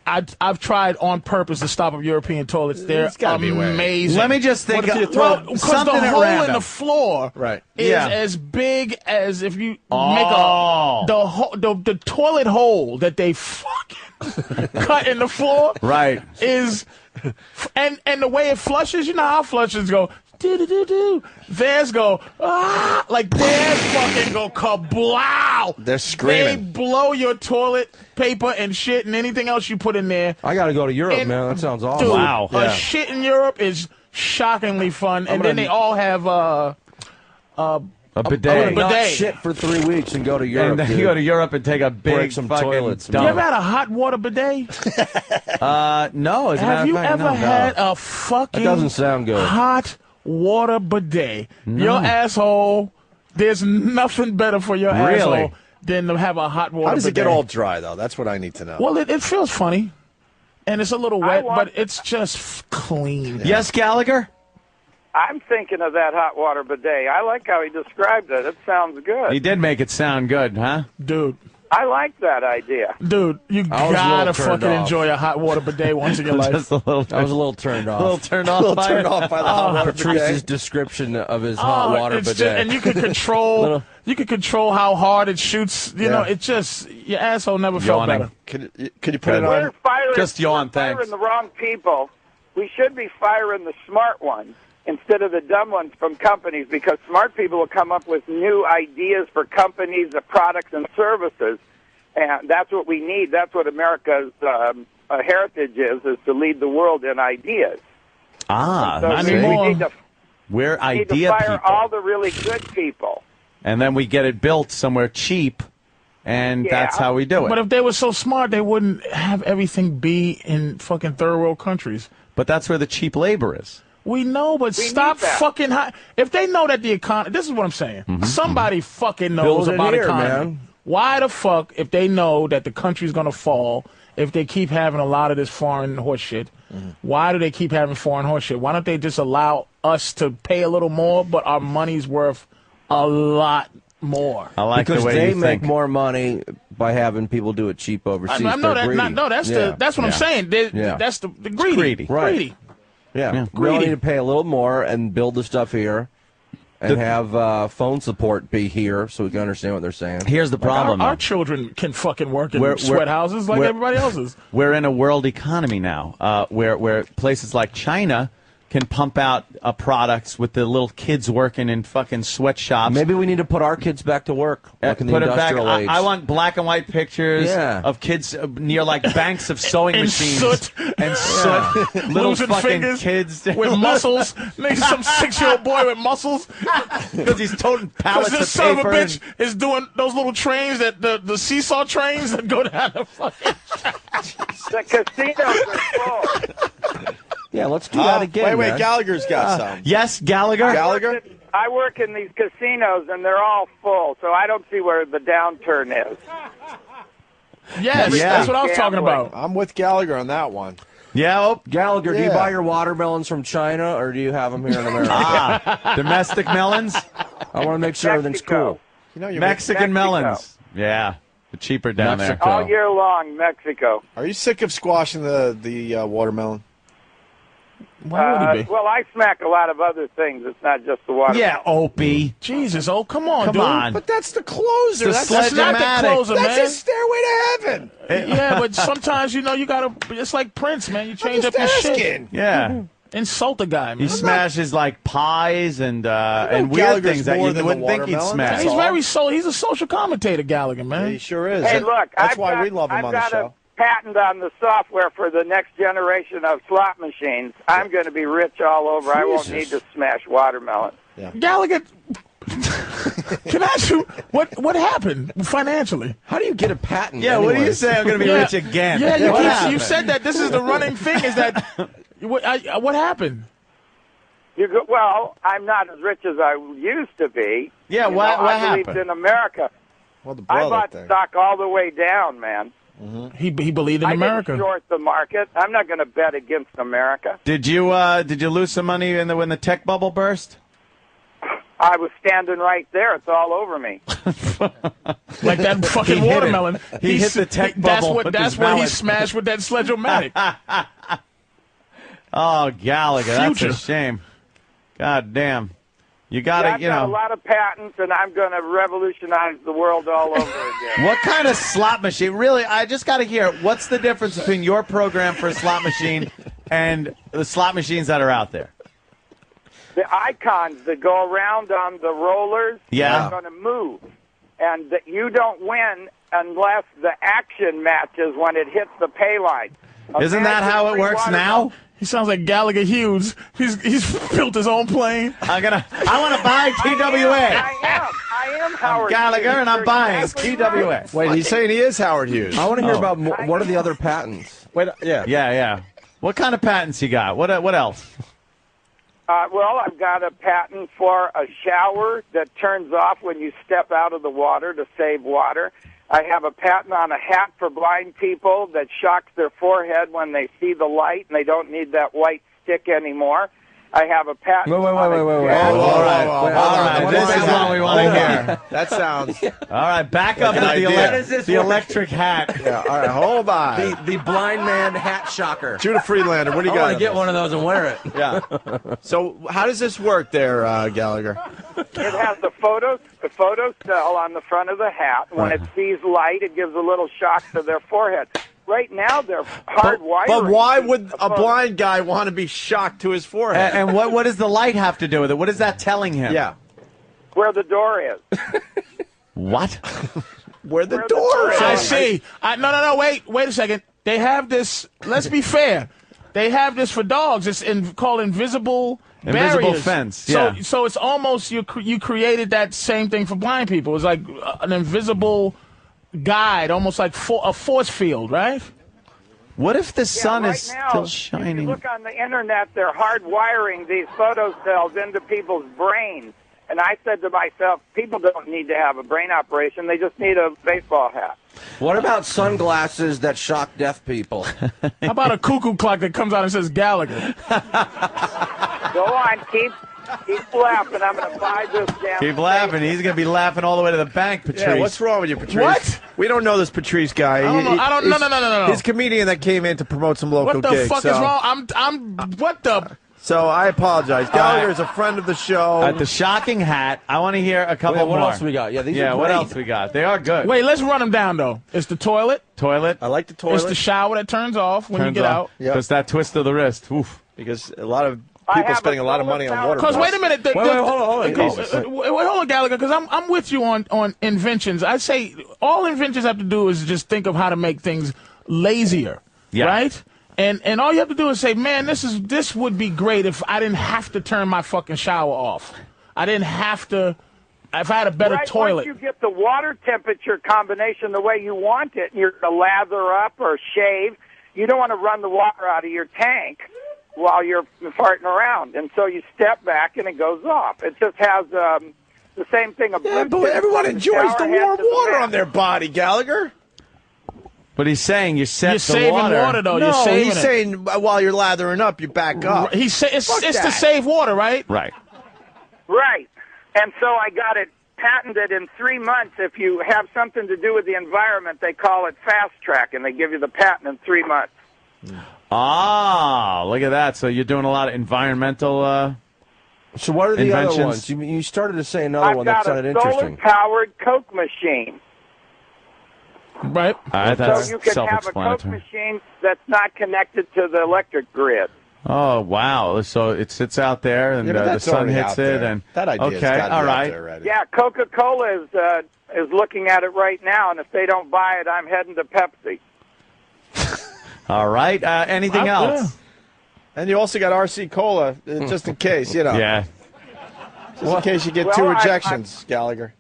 I've tried on purpose to stop up European toilets. They're amazing. Let me just think. Because the hole in the floor is as big as if you make the toilet hole that they fucking cut in the floor. Right. Is and the way it flushes, you know how flushes go. Do. Theirs go, like theirs fucking go kablow. They're screaming. They blow your toilet paper and shit and anything else you put in there. I got to go to Europe, man. That sounds awesome. Dude, Wow. A shit in Europe is shockingly fun. And then they all have a bidet. I'm gonna not shit for 3 weeks and go to Europe. And then you go to Europe and take a big break some fucking toilets. You ever had a hot water bidet? No. As a matter Have of you fact, ever no. had a fucking That doesn't sound good. hot water bidet? Your asshole, there's nothing better for your asshole than to have a hot water bidet. How does it get all dry, though? That's what I need to know. Well, it feels funny, and it's a little wet, but it's just clean. Yeah. Yes, Gallagher? I'm thinking of that hot water bidet. I like how he described it. It sounds good. He did make it sound good, huh? Dude. I like that idea. Dude, you gotta fucking enjoy a hot water bidet once in your life. Just a little. I was a little turned off. A little turned off by it. by the hot water Patrice's bidet. description of his hot water it's bidet. just- and you can control. You can control how hard it shoots. You know, it just your asshole never felt better. Can you put it on? Just yawn, thanks. We're firing the wrong people. We should be firing the smart ones instead of the dumb ones from companies, because smart people will come up with new ideas for companies, the products and services, and that's what we need. That's what America's heritage is to lead the world in ideas. Not we anymore. need to We're We need to idea fire people. all the really good people. And then we get it built somewhere cheap and that's how we do it. But if they were so smart, they wouldn't have everything be in fucking third world countries. But that's where the cheap labor is. We know, but stop fucking high. If they know that the economy, this is what I'm saying. Somebody fucking knows Build it about here, economy. man. Why the fuck, if they know that the country's gonna fall, if they keep having a lot of this foreign horse shit, why do they keep having foreign horse shit? Why don't they just allow us to pay a little more, but our money's worth a lot more? I like because the way they you make think. more money by having people do it cheap overseas. I know They're that. greedy. That's what I'm saying. That's the greedy. Right. Greedy. Yeah, we greedy. all need to pay a little more and build the stuff here, and have phone support be here so we can understand what they're saying. Here's the problem. Our children can fucking work in sweat houses like everybody else's. We're in a world economy now, where places like China can pump out products with the little kids working in fucking sweatshops. Maybe we need to put our kids back to work, like in the Put it back. industrial age. I want black and white pictures of kids near like banks of sewing And machines soot. and soot. Little Losing fucking fingers kids with muscles. Maybe some 6-year-old boy with muscles. Because he's toting pallets this of son paper. of a bitch is doing those little trains that the seesaw trains that go down the fucking. The casinos are full. Yeah, let's do that again. Wait, man. Gallagher's got some. Yes, Gallagher. I work in these casinos, and they're all full, so I don't see where the downturn is. Yes, that's what I was talking about. I'm with Gallagher on that one. Yeah, Gallagher, do you buy your watermelons from China, or do you have them here in America? Domestic melons. I want to make sure everything's cool. You know, you're Mexican melons. Yeah, they're cheaper down there. All year long, Mexico. Are you sick of squashing the watermelon? Why would he be? Well, I smack a lot of other things. It's not just the water. Yeah, Opie. Jesus, come on, Come dude. on. But that's the closer. It's That's not the closer, That's man. a stairway to heaven. Yeah, but sometimes you gotta. It's like Prince, man. You change up just your asking. shit. Yeah. Insult a guy, man. He smashes like pies and weird Gallagher's things that more you than the wouldn't think he'd watermelon. smash. He's a social commentator, Gallagher, man. He sure is. Hey, look, That's why we love him I've on the got show. a patent on the software for the next generation of slot machines. I'm going to be rich all over. I won't need to smash watermelon. Gallagher, can I ask you what happened financially? How do you get a patent? Yeah, what do you say? I'm going to be rich again. Yeah, you said that this is the running thing. Is that what happened? Well, I'm not as rich as I used to be. Yeah, You what know, I happened? believed in America. Well, the I brother bought thing. stock all the way down, man. He believed in I America. didn't short the market. I'm not going to bet against America. Did you lose some money when the tech bubble burst? I was standing right there. It's all over me. Like that fucking He hit it. watermelon. He hit the tech bubble with That's his what he mallet. smashed with that sledge-o-matic. Oh, Gallagher, that's Future. a shame. God damn. You got I've to, got a lot of patents, and I'm going to revolutionize the world all over again. What kind of slot machine? Really, I just got to hear, what's the difference between your program for a slot machine and the slot machines that are out there? The icons that go around on the rollers Yeah. are going to move, and that you don't win unless the action matches when it hits the pay line. Isn't that how it works now? He sounds like Gallagher Hughes. He's built his own plane. I want to buy TWA. I am Howard Gallagher, Hughes. and I'm You're buying exactly TWA. right. Wait, he's saying he is Howard Hughes. I want to hear Oh. about what are the other patents? Wait, yeah. Yeah. What kind of patents you got? What else? Well, I've got a patent for a shower that turns off when you step out of the water to save water. I have a patent on a hat for blind people that shocks their forehead when they see the light and they don't need that white stick anymore. I have a patent. Wait. All right. This is what we want to hear. That sounds. All right, back up Like an with idea. the electric hat. Yeah, all right, hold on. The blind man hat shocker. Judah Freelander, what do you I got? want to get one of those and wear it. Yeah. So, how does this work there, Gallagher? It has the photo cell on the front of the hat. When it sees light, it gives a little shock to their forehead. Right now, they're hardwired. But why would a blind guy want to be shocked to his forehead? And what does the light have to do with it? What is that telling him? Yeah. Where the door is. What? Where the door is. I see. No. Wait a second. They have this. Let's be fair. They have this for dogs. It's called invisible barriers. fence. Yeah. So it's almost you created that same thing for blind people. It's like an invisible guide, almost like a force field, right? What if the sun right is now, still If shining? you look on the internet, they're hardwiring these photocells into people's brains. And I said to myself, people don't need to have a brain operation. They just need a baseball hat. What about sunglasses that shock deaf people? How about a cuckoo clock that comes out and says Gallagher? Go on, keep laughing. I'm going to buy this damn Keep laughing. He's going to be laughing all the way to the bank, Patrice. Yeah, what's wrong with you, Patrice? What? We don't know this Patrice guy. No. He's a comedian that came in to promote some local What the gigs. fuck is wrong? What the? So I apologize. Gallagher is a friend of the show. At the shocking hat, I want to hear a couple What more. else we got? Yeah, these are Yeah, what great. else we got? They are good. Wait, let's run them down, though. It's the toilet. Toilet. I like the toilet. It's the shower that turns off when you get out. Yep. Just that twist of the wrist. Oof. Because a lot of people spending a lot of money on water. Because wait a minute. Wait, hold on. Hold on, Gallagher, because I'm with you on inventions. I say all inventions have to do is just think of how to make things lazier, right? And all you have to do is say, man, this would be great if I didn't have to turn my fucking shower off. I didn't have to. If I had a better toilet. Once you get the water temperature combination the way you want it, you're going to lather up or shave. You don't want to run the water out of your tank while you're farting around. And so you step back and it goes off. It just has the same thing. Yeah, but everyone enjoys the warm water on their body, Gallagher. But he's saying you set You're the saving water, though. No, You're saving he's it. saying while you're lathering up, you back up. It's that. to save water, right? Right. Right. And so I got it patented in 3 months. If you have something to do with the environment, they call it fast track, and they give you the patent in 3 months. Ah, look at that. So you're doing a lot of environmental So what are the inventions? other ones? You started to say another one that I've got sounded a interesting. solar-powered Coke machine. Right. All right, So that's you can have a Coke self-explanatory. machine that's not connected to the electric grid. Oh wow! So it sits out there, and Yeah, but the that's sun already hits out it, there. and That idea's okay, gotta be all out right. there already. Yeah, Coca-Cola is looking at it right now, and if they don't buy it, I'm heading to Pepsi. All right. Anything else? And you also got RC Cola, just in case, you know. Yeah. Just in case you get two rejections, Gallagher.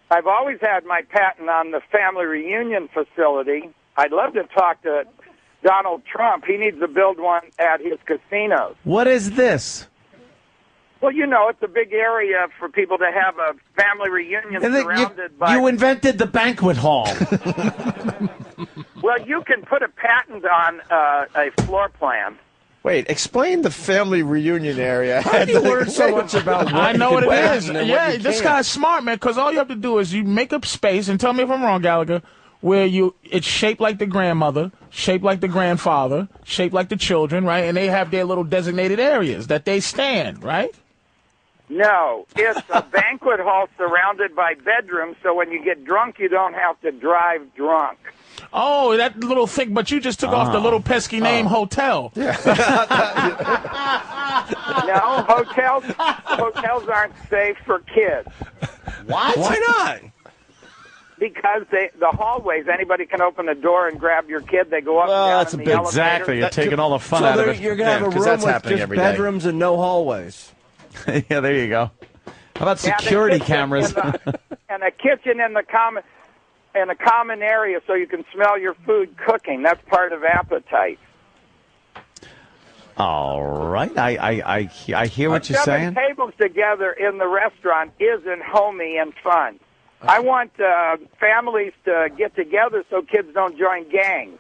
I've always had my patent on the family reunion facility. I'd love to talk to Donald Trump. He needs to build one at his casinos. What is this? Well, you know, it's a big area for people to have a family reunion surrounded by... You invented the banquet hall. Well, you can put a patent on a floor plan. Wait, explain the family reunion area. How do you learn so much about what I know you what can it patent is. and what Yeah, you this can't? guy's smart, man, because all you have to do is you make up space, and tell me if I'm wrong, Gallagher, where it's shaped like the grandmother, shaped like the grandfather, shaped like the children, right? And they have their little designated areas that they stand, right? No, it's a banquet hall surrounded by bedrooms, so when you get drunk, you don't have to drive drunk. Oh, that little thing, but you just took off the little pesky name hotel. No, hotels aren't safe for kids. What? Why not? Because the hallways, anybody can open the door and grab your kid. They go up and down that's in a the big- elevator. Exactly. You're taking all the fun So out of there- it. you're going to have a 'cause room that's with happening just every day. bedrooms and no hallways. Yeah, there you go. How about Yeah, the security kitchen cameras? and a kitchen in a common area so you can smell your food cooking. That's part of appetite. All right. I hear what you're Seven saying. tables together in the restaurant isn't homey and fun. I want families to get together so kids don't join gangs.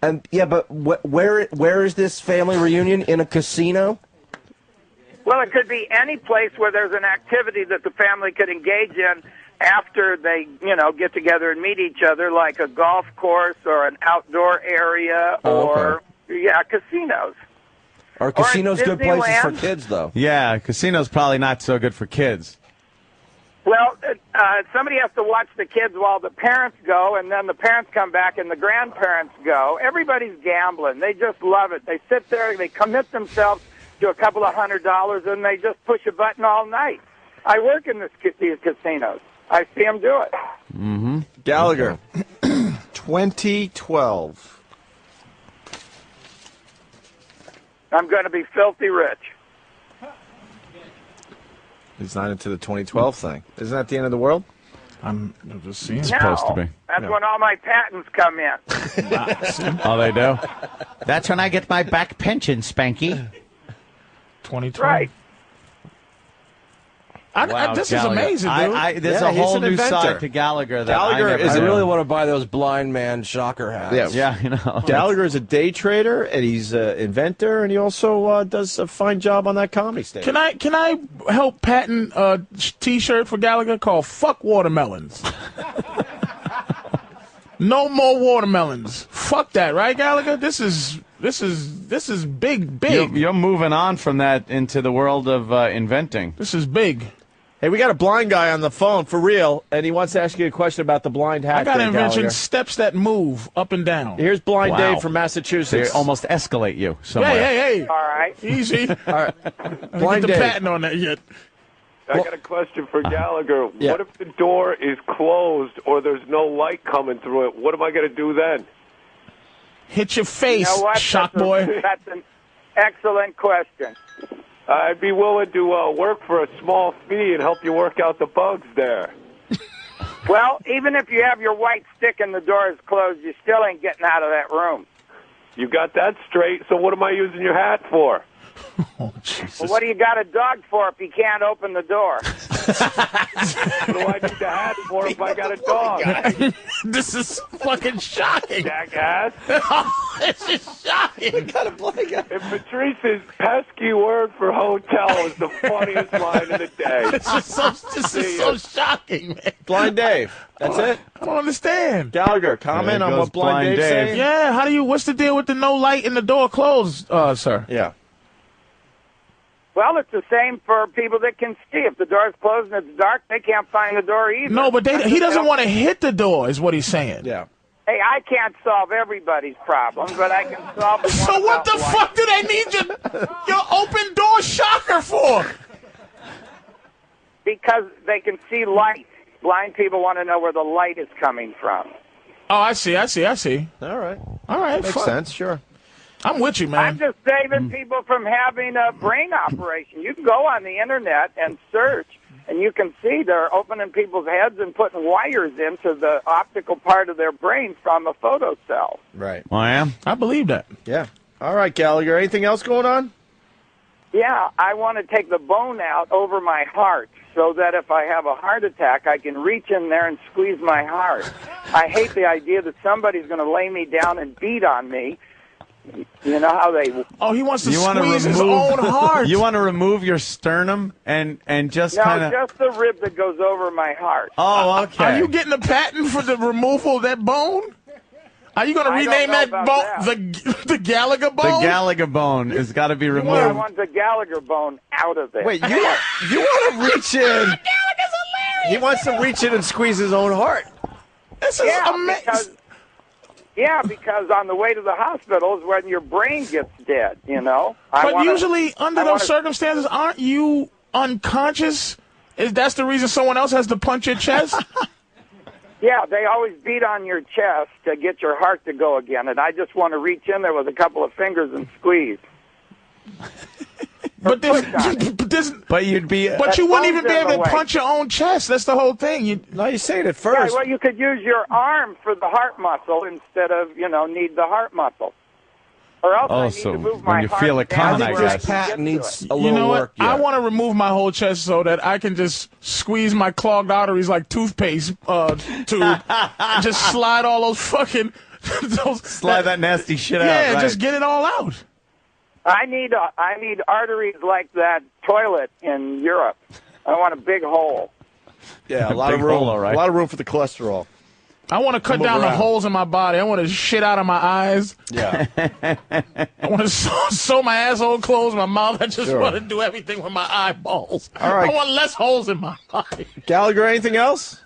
And yeah, but where is this family reunion? In a casino? Well, it could be any place where there's an activity that the family could engage in after they, get together and meet each other, like a golf course or an outdoor area or, casinos. Are casinos good places for Disneyland? kids, though? Yeah, casino's probably not so good for kids. Well, somebody has to watch the kids while the parents go, and then the parents come back and the grandparents go. Everybody's gambling. They just love it. They sit there, they commit themselves to a couple of $100, and they just push a button all night. I work in these casinos. I see them do it. Mm-hmm. Gallagher, 2012. I'm going to be filthy rich. He's not into the 2012 thing. Isn't that the end of the world? I'm just seeing. Supposed to be. That's when all my patents come in. Oh, they do? That's when I get my back pension, Spanky. 2020. Right. This is amazing, dude. There's a whole new side to Gallagher. That I really want to buy those blind man shocker hats. Yeah, you know. Gallagher is a day trader, and he's an inventor, and he also does a fine job on that comedy stage. Can I help patent a T-shirt for Gallagher called "Fuck Watermelons"? No more watermelons. Fuck that, right, Gallagher? This is big. You're moving on from that into the world of inventing. This is big. Hey, we got a blind guy on the phone, for real, and he wants to ask you a question about the blind hat. I got an invention, Gallagher. steps that move up and down. Here's Blind Wow. Dave from Massachusetts. They almost escalate you somewhere. Hey. All right. Easy. All right. I didn't Blind get the Dave. patent on that yet. I got a question for Gallagher. Yeah. What if the door is closed or there's no light coming through it? What am I going to do then? Hit your face, You know what? shock boy. That's an excellent question. I'd be willing to work for a small fee and help you work out the bugs there. Well, even if you have your white stick and the door is closed, you still ain't getting out of that room. You got that straight, so what am I using your hat for? Oh, Jesus. Well, what do you got a dog for if you can't open the door? What do I need the hat for if I got a dog? This is fucking shocking. Jackass. This is shocking. Got a blind guy. And Patrice's pesky word for hotel is the funniest line of the day. This is so shocking, man. Blind Dave. That's it? I don't understand. Gallagher, comment There on goes what Blind Blind Dave's Dave. saying. Yeah, what's the deal with the no light and the door closed, sir? Yeah. Well, it's the same for people that can see. If the door's closed and it's dark, they can't find the door either. No, but he doesn't want to hit the door, is what he's saying. Yeah. Hey, I can't solve everybody's problems, but I can solve the one So what the about fuck do they need your open door shocker for? Because they can see light. Blind people want to know where the light is coming from. Oh, I see. All right. All right, Makes fuck. sense, sure. I'm with you, I'm man. just saving people from having a brain operation. You can go on the internet and search, and you can see they're opening people's heads and putting wires into the optical part of their brain from a photocell. Right. I am. I believe that. Yeah. All right, Gallagher. Anything else going on? Yeah, I want to take the bone out over my heart so that if I have a heart attack, I can reach in there and squeeze my heart. I hate the idea that somebody's going to lay me down and beat on me. You know how they... Oh, he wants to You wanna squeeze his remove- own heart. You want to remove your sternum and just No, kind of... just the rib that goes over my heart. Oh, okay. Are you getting a patent for the removal of that bone? Are you going to I don't rename know that about bone the Gallagher The bone? Gallagher bone has got to be I removed. want the Gallagher bone out of there. Wait, you want to reach in? Gallagher's hilarious. He wants to reach in and squeeze his own heart. This is amazing. Because on the way to the hospital is when your brain gets dead, you know? But usually, under those circumstances, aren't you unconscious? That's the reason someone else has to punch your chest? Yeah, they always beat on your chest to get your heart to go again, and I just want to reach in there with a couple of fingers and squeeze. But you'd be... But you wouldn't even be able to punch your own chest. That's the whole thing. No, you say it at Yeah, first. well, you could use your arm for the heart muscle instead of, need the heart muscle. Or else I need so to move when my you heart feel it down coming, I where guess. can Pat get to needs it. a You little know what? work. I want to remove my whole chest so that I can just squeeze my clogged arteries like toothpaste tube and just slide all those fucking... Slide that nasty shit out. Yeah, right. just get it all out. I need arteries like that toilet in Europe. I want a big hole. Yeah, a lot of Big room. hole, all right. A lot of room for the cholesterol. I want to cut Move down the around. holes in my body. I want to shit out of my eyes. Yeah. I want to sew my asshole closed, my mouth. I just Sure. want to do everything with my eyeballs. All right. I want less holes in my body. Gallagher, anything else?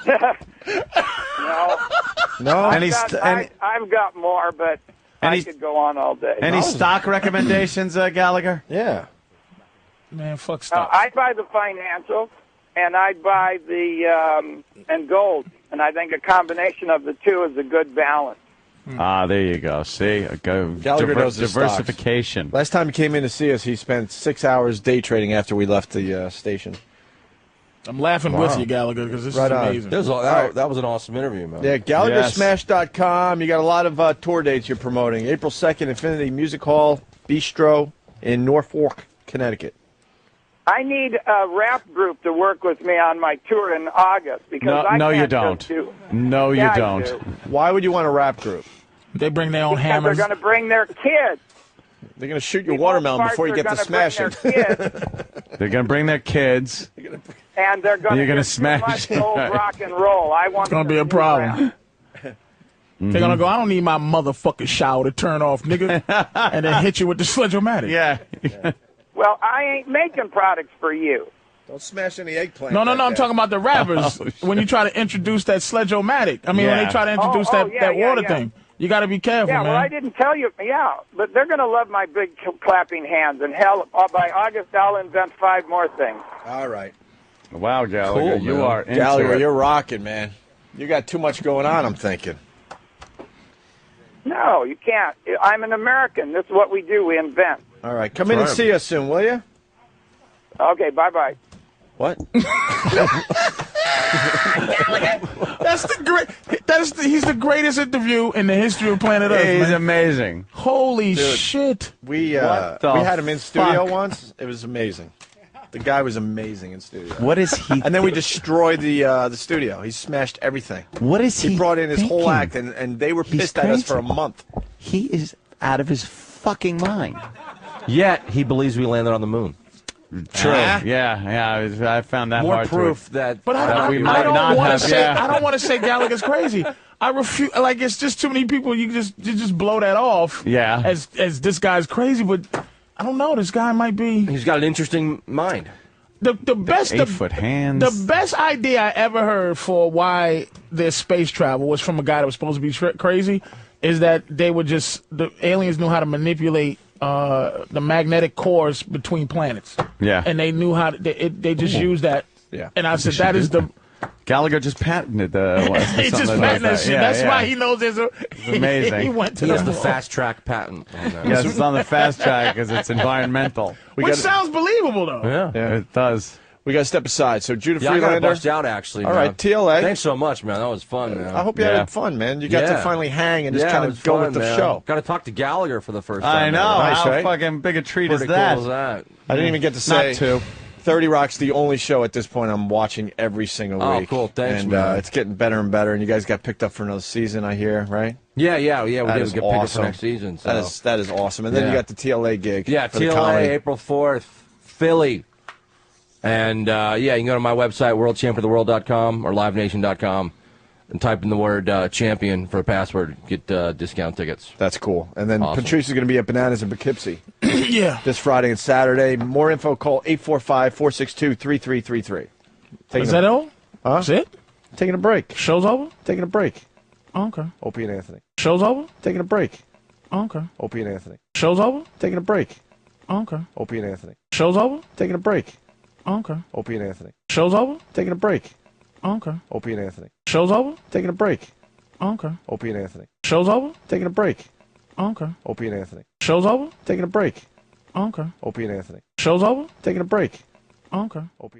No, No. I've got more, but I could go on all day. Any stock recommendations, Gallagher? Yeah. Man, fuck stuff. I buy the financials, and I buy the and gold, and I think a combination of the two is a good balance. Ah, there you go. See, Gallagher knows his diversification. Last time he came in to see us, he spent 6 hours day trading after we left the station. I'm laughing with you, Gallagher, because this is amazing. That was an awesome interview, man. Yeah, GallagherSmash.com. You got a lot of tour dates you're promoting. April 2nd, Infinity Music Hall, Bistro in Norfolk, Connecticut. I need a rap group to work with me on my tour in August because No, I you can't don't. just do. No, you Yeah, I don't. do. Why would you want a rap group? They bring their own Because hammers. they're going to bring their kids. They're going to shoot your watermelon before you get to smashing. They're going to bring their kids. And they're going You're to gonna smash too much old rock and roll. I want It's going to be a problem. They're going to go, I don't need my motherfucking shower to turn off, nigga. And then hit you with the sledge-o-matic. Yeah. Well, I ain't making products for you. Don't smash any eggplant. No, I'm talking about the rappers. When you try to introduce that sledge-o-matic. I mean, when they try to introduce that water thing. You got to be careful, Yeah, man. well, I didn't tell you. Yeah, but they're going to love my big clapping hands. And hell, by August, I'll invent 5 more things. All right. Wow, Gallagher, Cool, you man. are into Gallagher, it. you're rocking, man. You got too much going on, I'm thinking. No, you can't. I'm an American. This is what we do. We invent. All right, come in and see us soon, will you? Okay, bye-bye. What? That's the great. He's the greatest interview in the history of planet Earth. He's man. amazing. Holy Dude, shit! We What the had him in studio fuck? once. It was amazing. The guy was amazing in studio. What is he? And then we destroyed the studio. He smashed everything. What is He brought in his whole thinking? act, and they were He's pissed at us crazy. for a month. He is out of his fucking mind. Yet he believes we landed on the moon. True. Yeah. I found that More hard proof to that But that we I might don't not want have. to say. Yeah. I don't want to say Gallagher's crazy. I refuse. Like it's just too many people. You just blow that off. Yeah. As this guy's crazy, but I don't know. This guy might be. He's got an interesting mind. The best 8-foot hands. The best idea I ever heard for why there's space travel was from a guy that was supposed to be crazy. Is that they would the aliens knew how to manipulate the magnetic cores between planets. Yeah. And they knew how to, they just used that. Yeah. And I said that is the. Gallagher just patented the. He just patented that shit. That's why he knows there's a. It's amazing. He went to He has the the fast track patent. On that. Yes, it's on the fast track because it's environmental. Which sounds believable though. Yeah. It does. We got to step aside. So Judah Yeah, I got Freelander. bust out actually. All man. right, TLA. Thanks so much, man. That was fun, man. I hope you had fun, man. You got to finally hang and just it kind was of go fun, with the man. show. Got to talk to Gallagher for the first I time. know. man. Nice, How right? fucking big a treat Pretty is that? cool is that? I didn't even get to say. Not two. 30 Rock's the only show at this point I'm watching every single Oh, week. cool. Thanks, and, man. it's getting better and better, and you guys got picked up for another season, I hear, right? Yeah. We That did is get picked up for awesome. next season. So. That is awesome. And then you got the TLA gig. Yeah, for the TLA, comedy. April 4th, Philly. And, you can go to my website, worldchampionoftheworld.com or livenation.com, and type in the word champion for a password. Get discount tickets. That's cool. And then Awesome. Patrice is going to be at Bananas in Poughkeepsie Yeah. this Friday and Saturday. More info, call 845-462-3333. Is that all? Huh? That's it? Taking a break. Show's over? Taking a break. Oh, okay. Opie and Anthony. Show's over? Taking a break. Oh, okay. Opie and Anthony. Show's over? Taking a break. Oh, okay. Opie and Anthony. Show's over? Taking a break. Oh, okay. Opie and Anthony. Show's over? Taking a break. Oh, okay. Opie and Anthony. Show's over? Taking a break. Oh, okay. Opie and Anthony. Show's over? Taking a break. Oh, okay. Opie and Anthony. Show's over? Taking a break. Oh, okay. Opie and Anthony. Show's over? Taking a break. Oh, okay. Opie.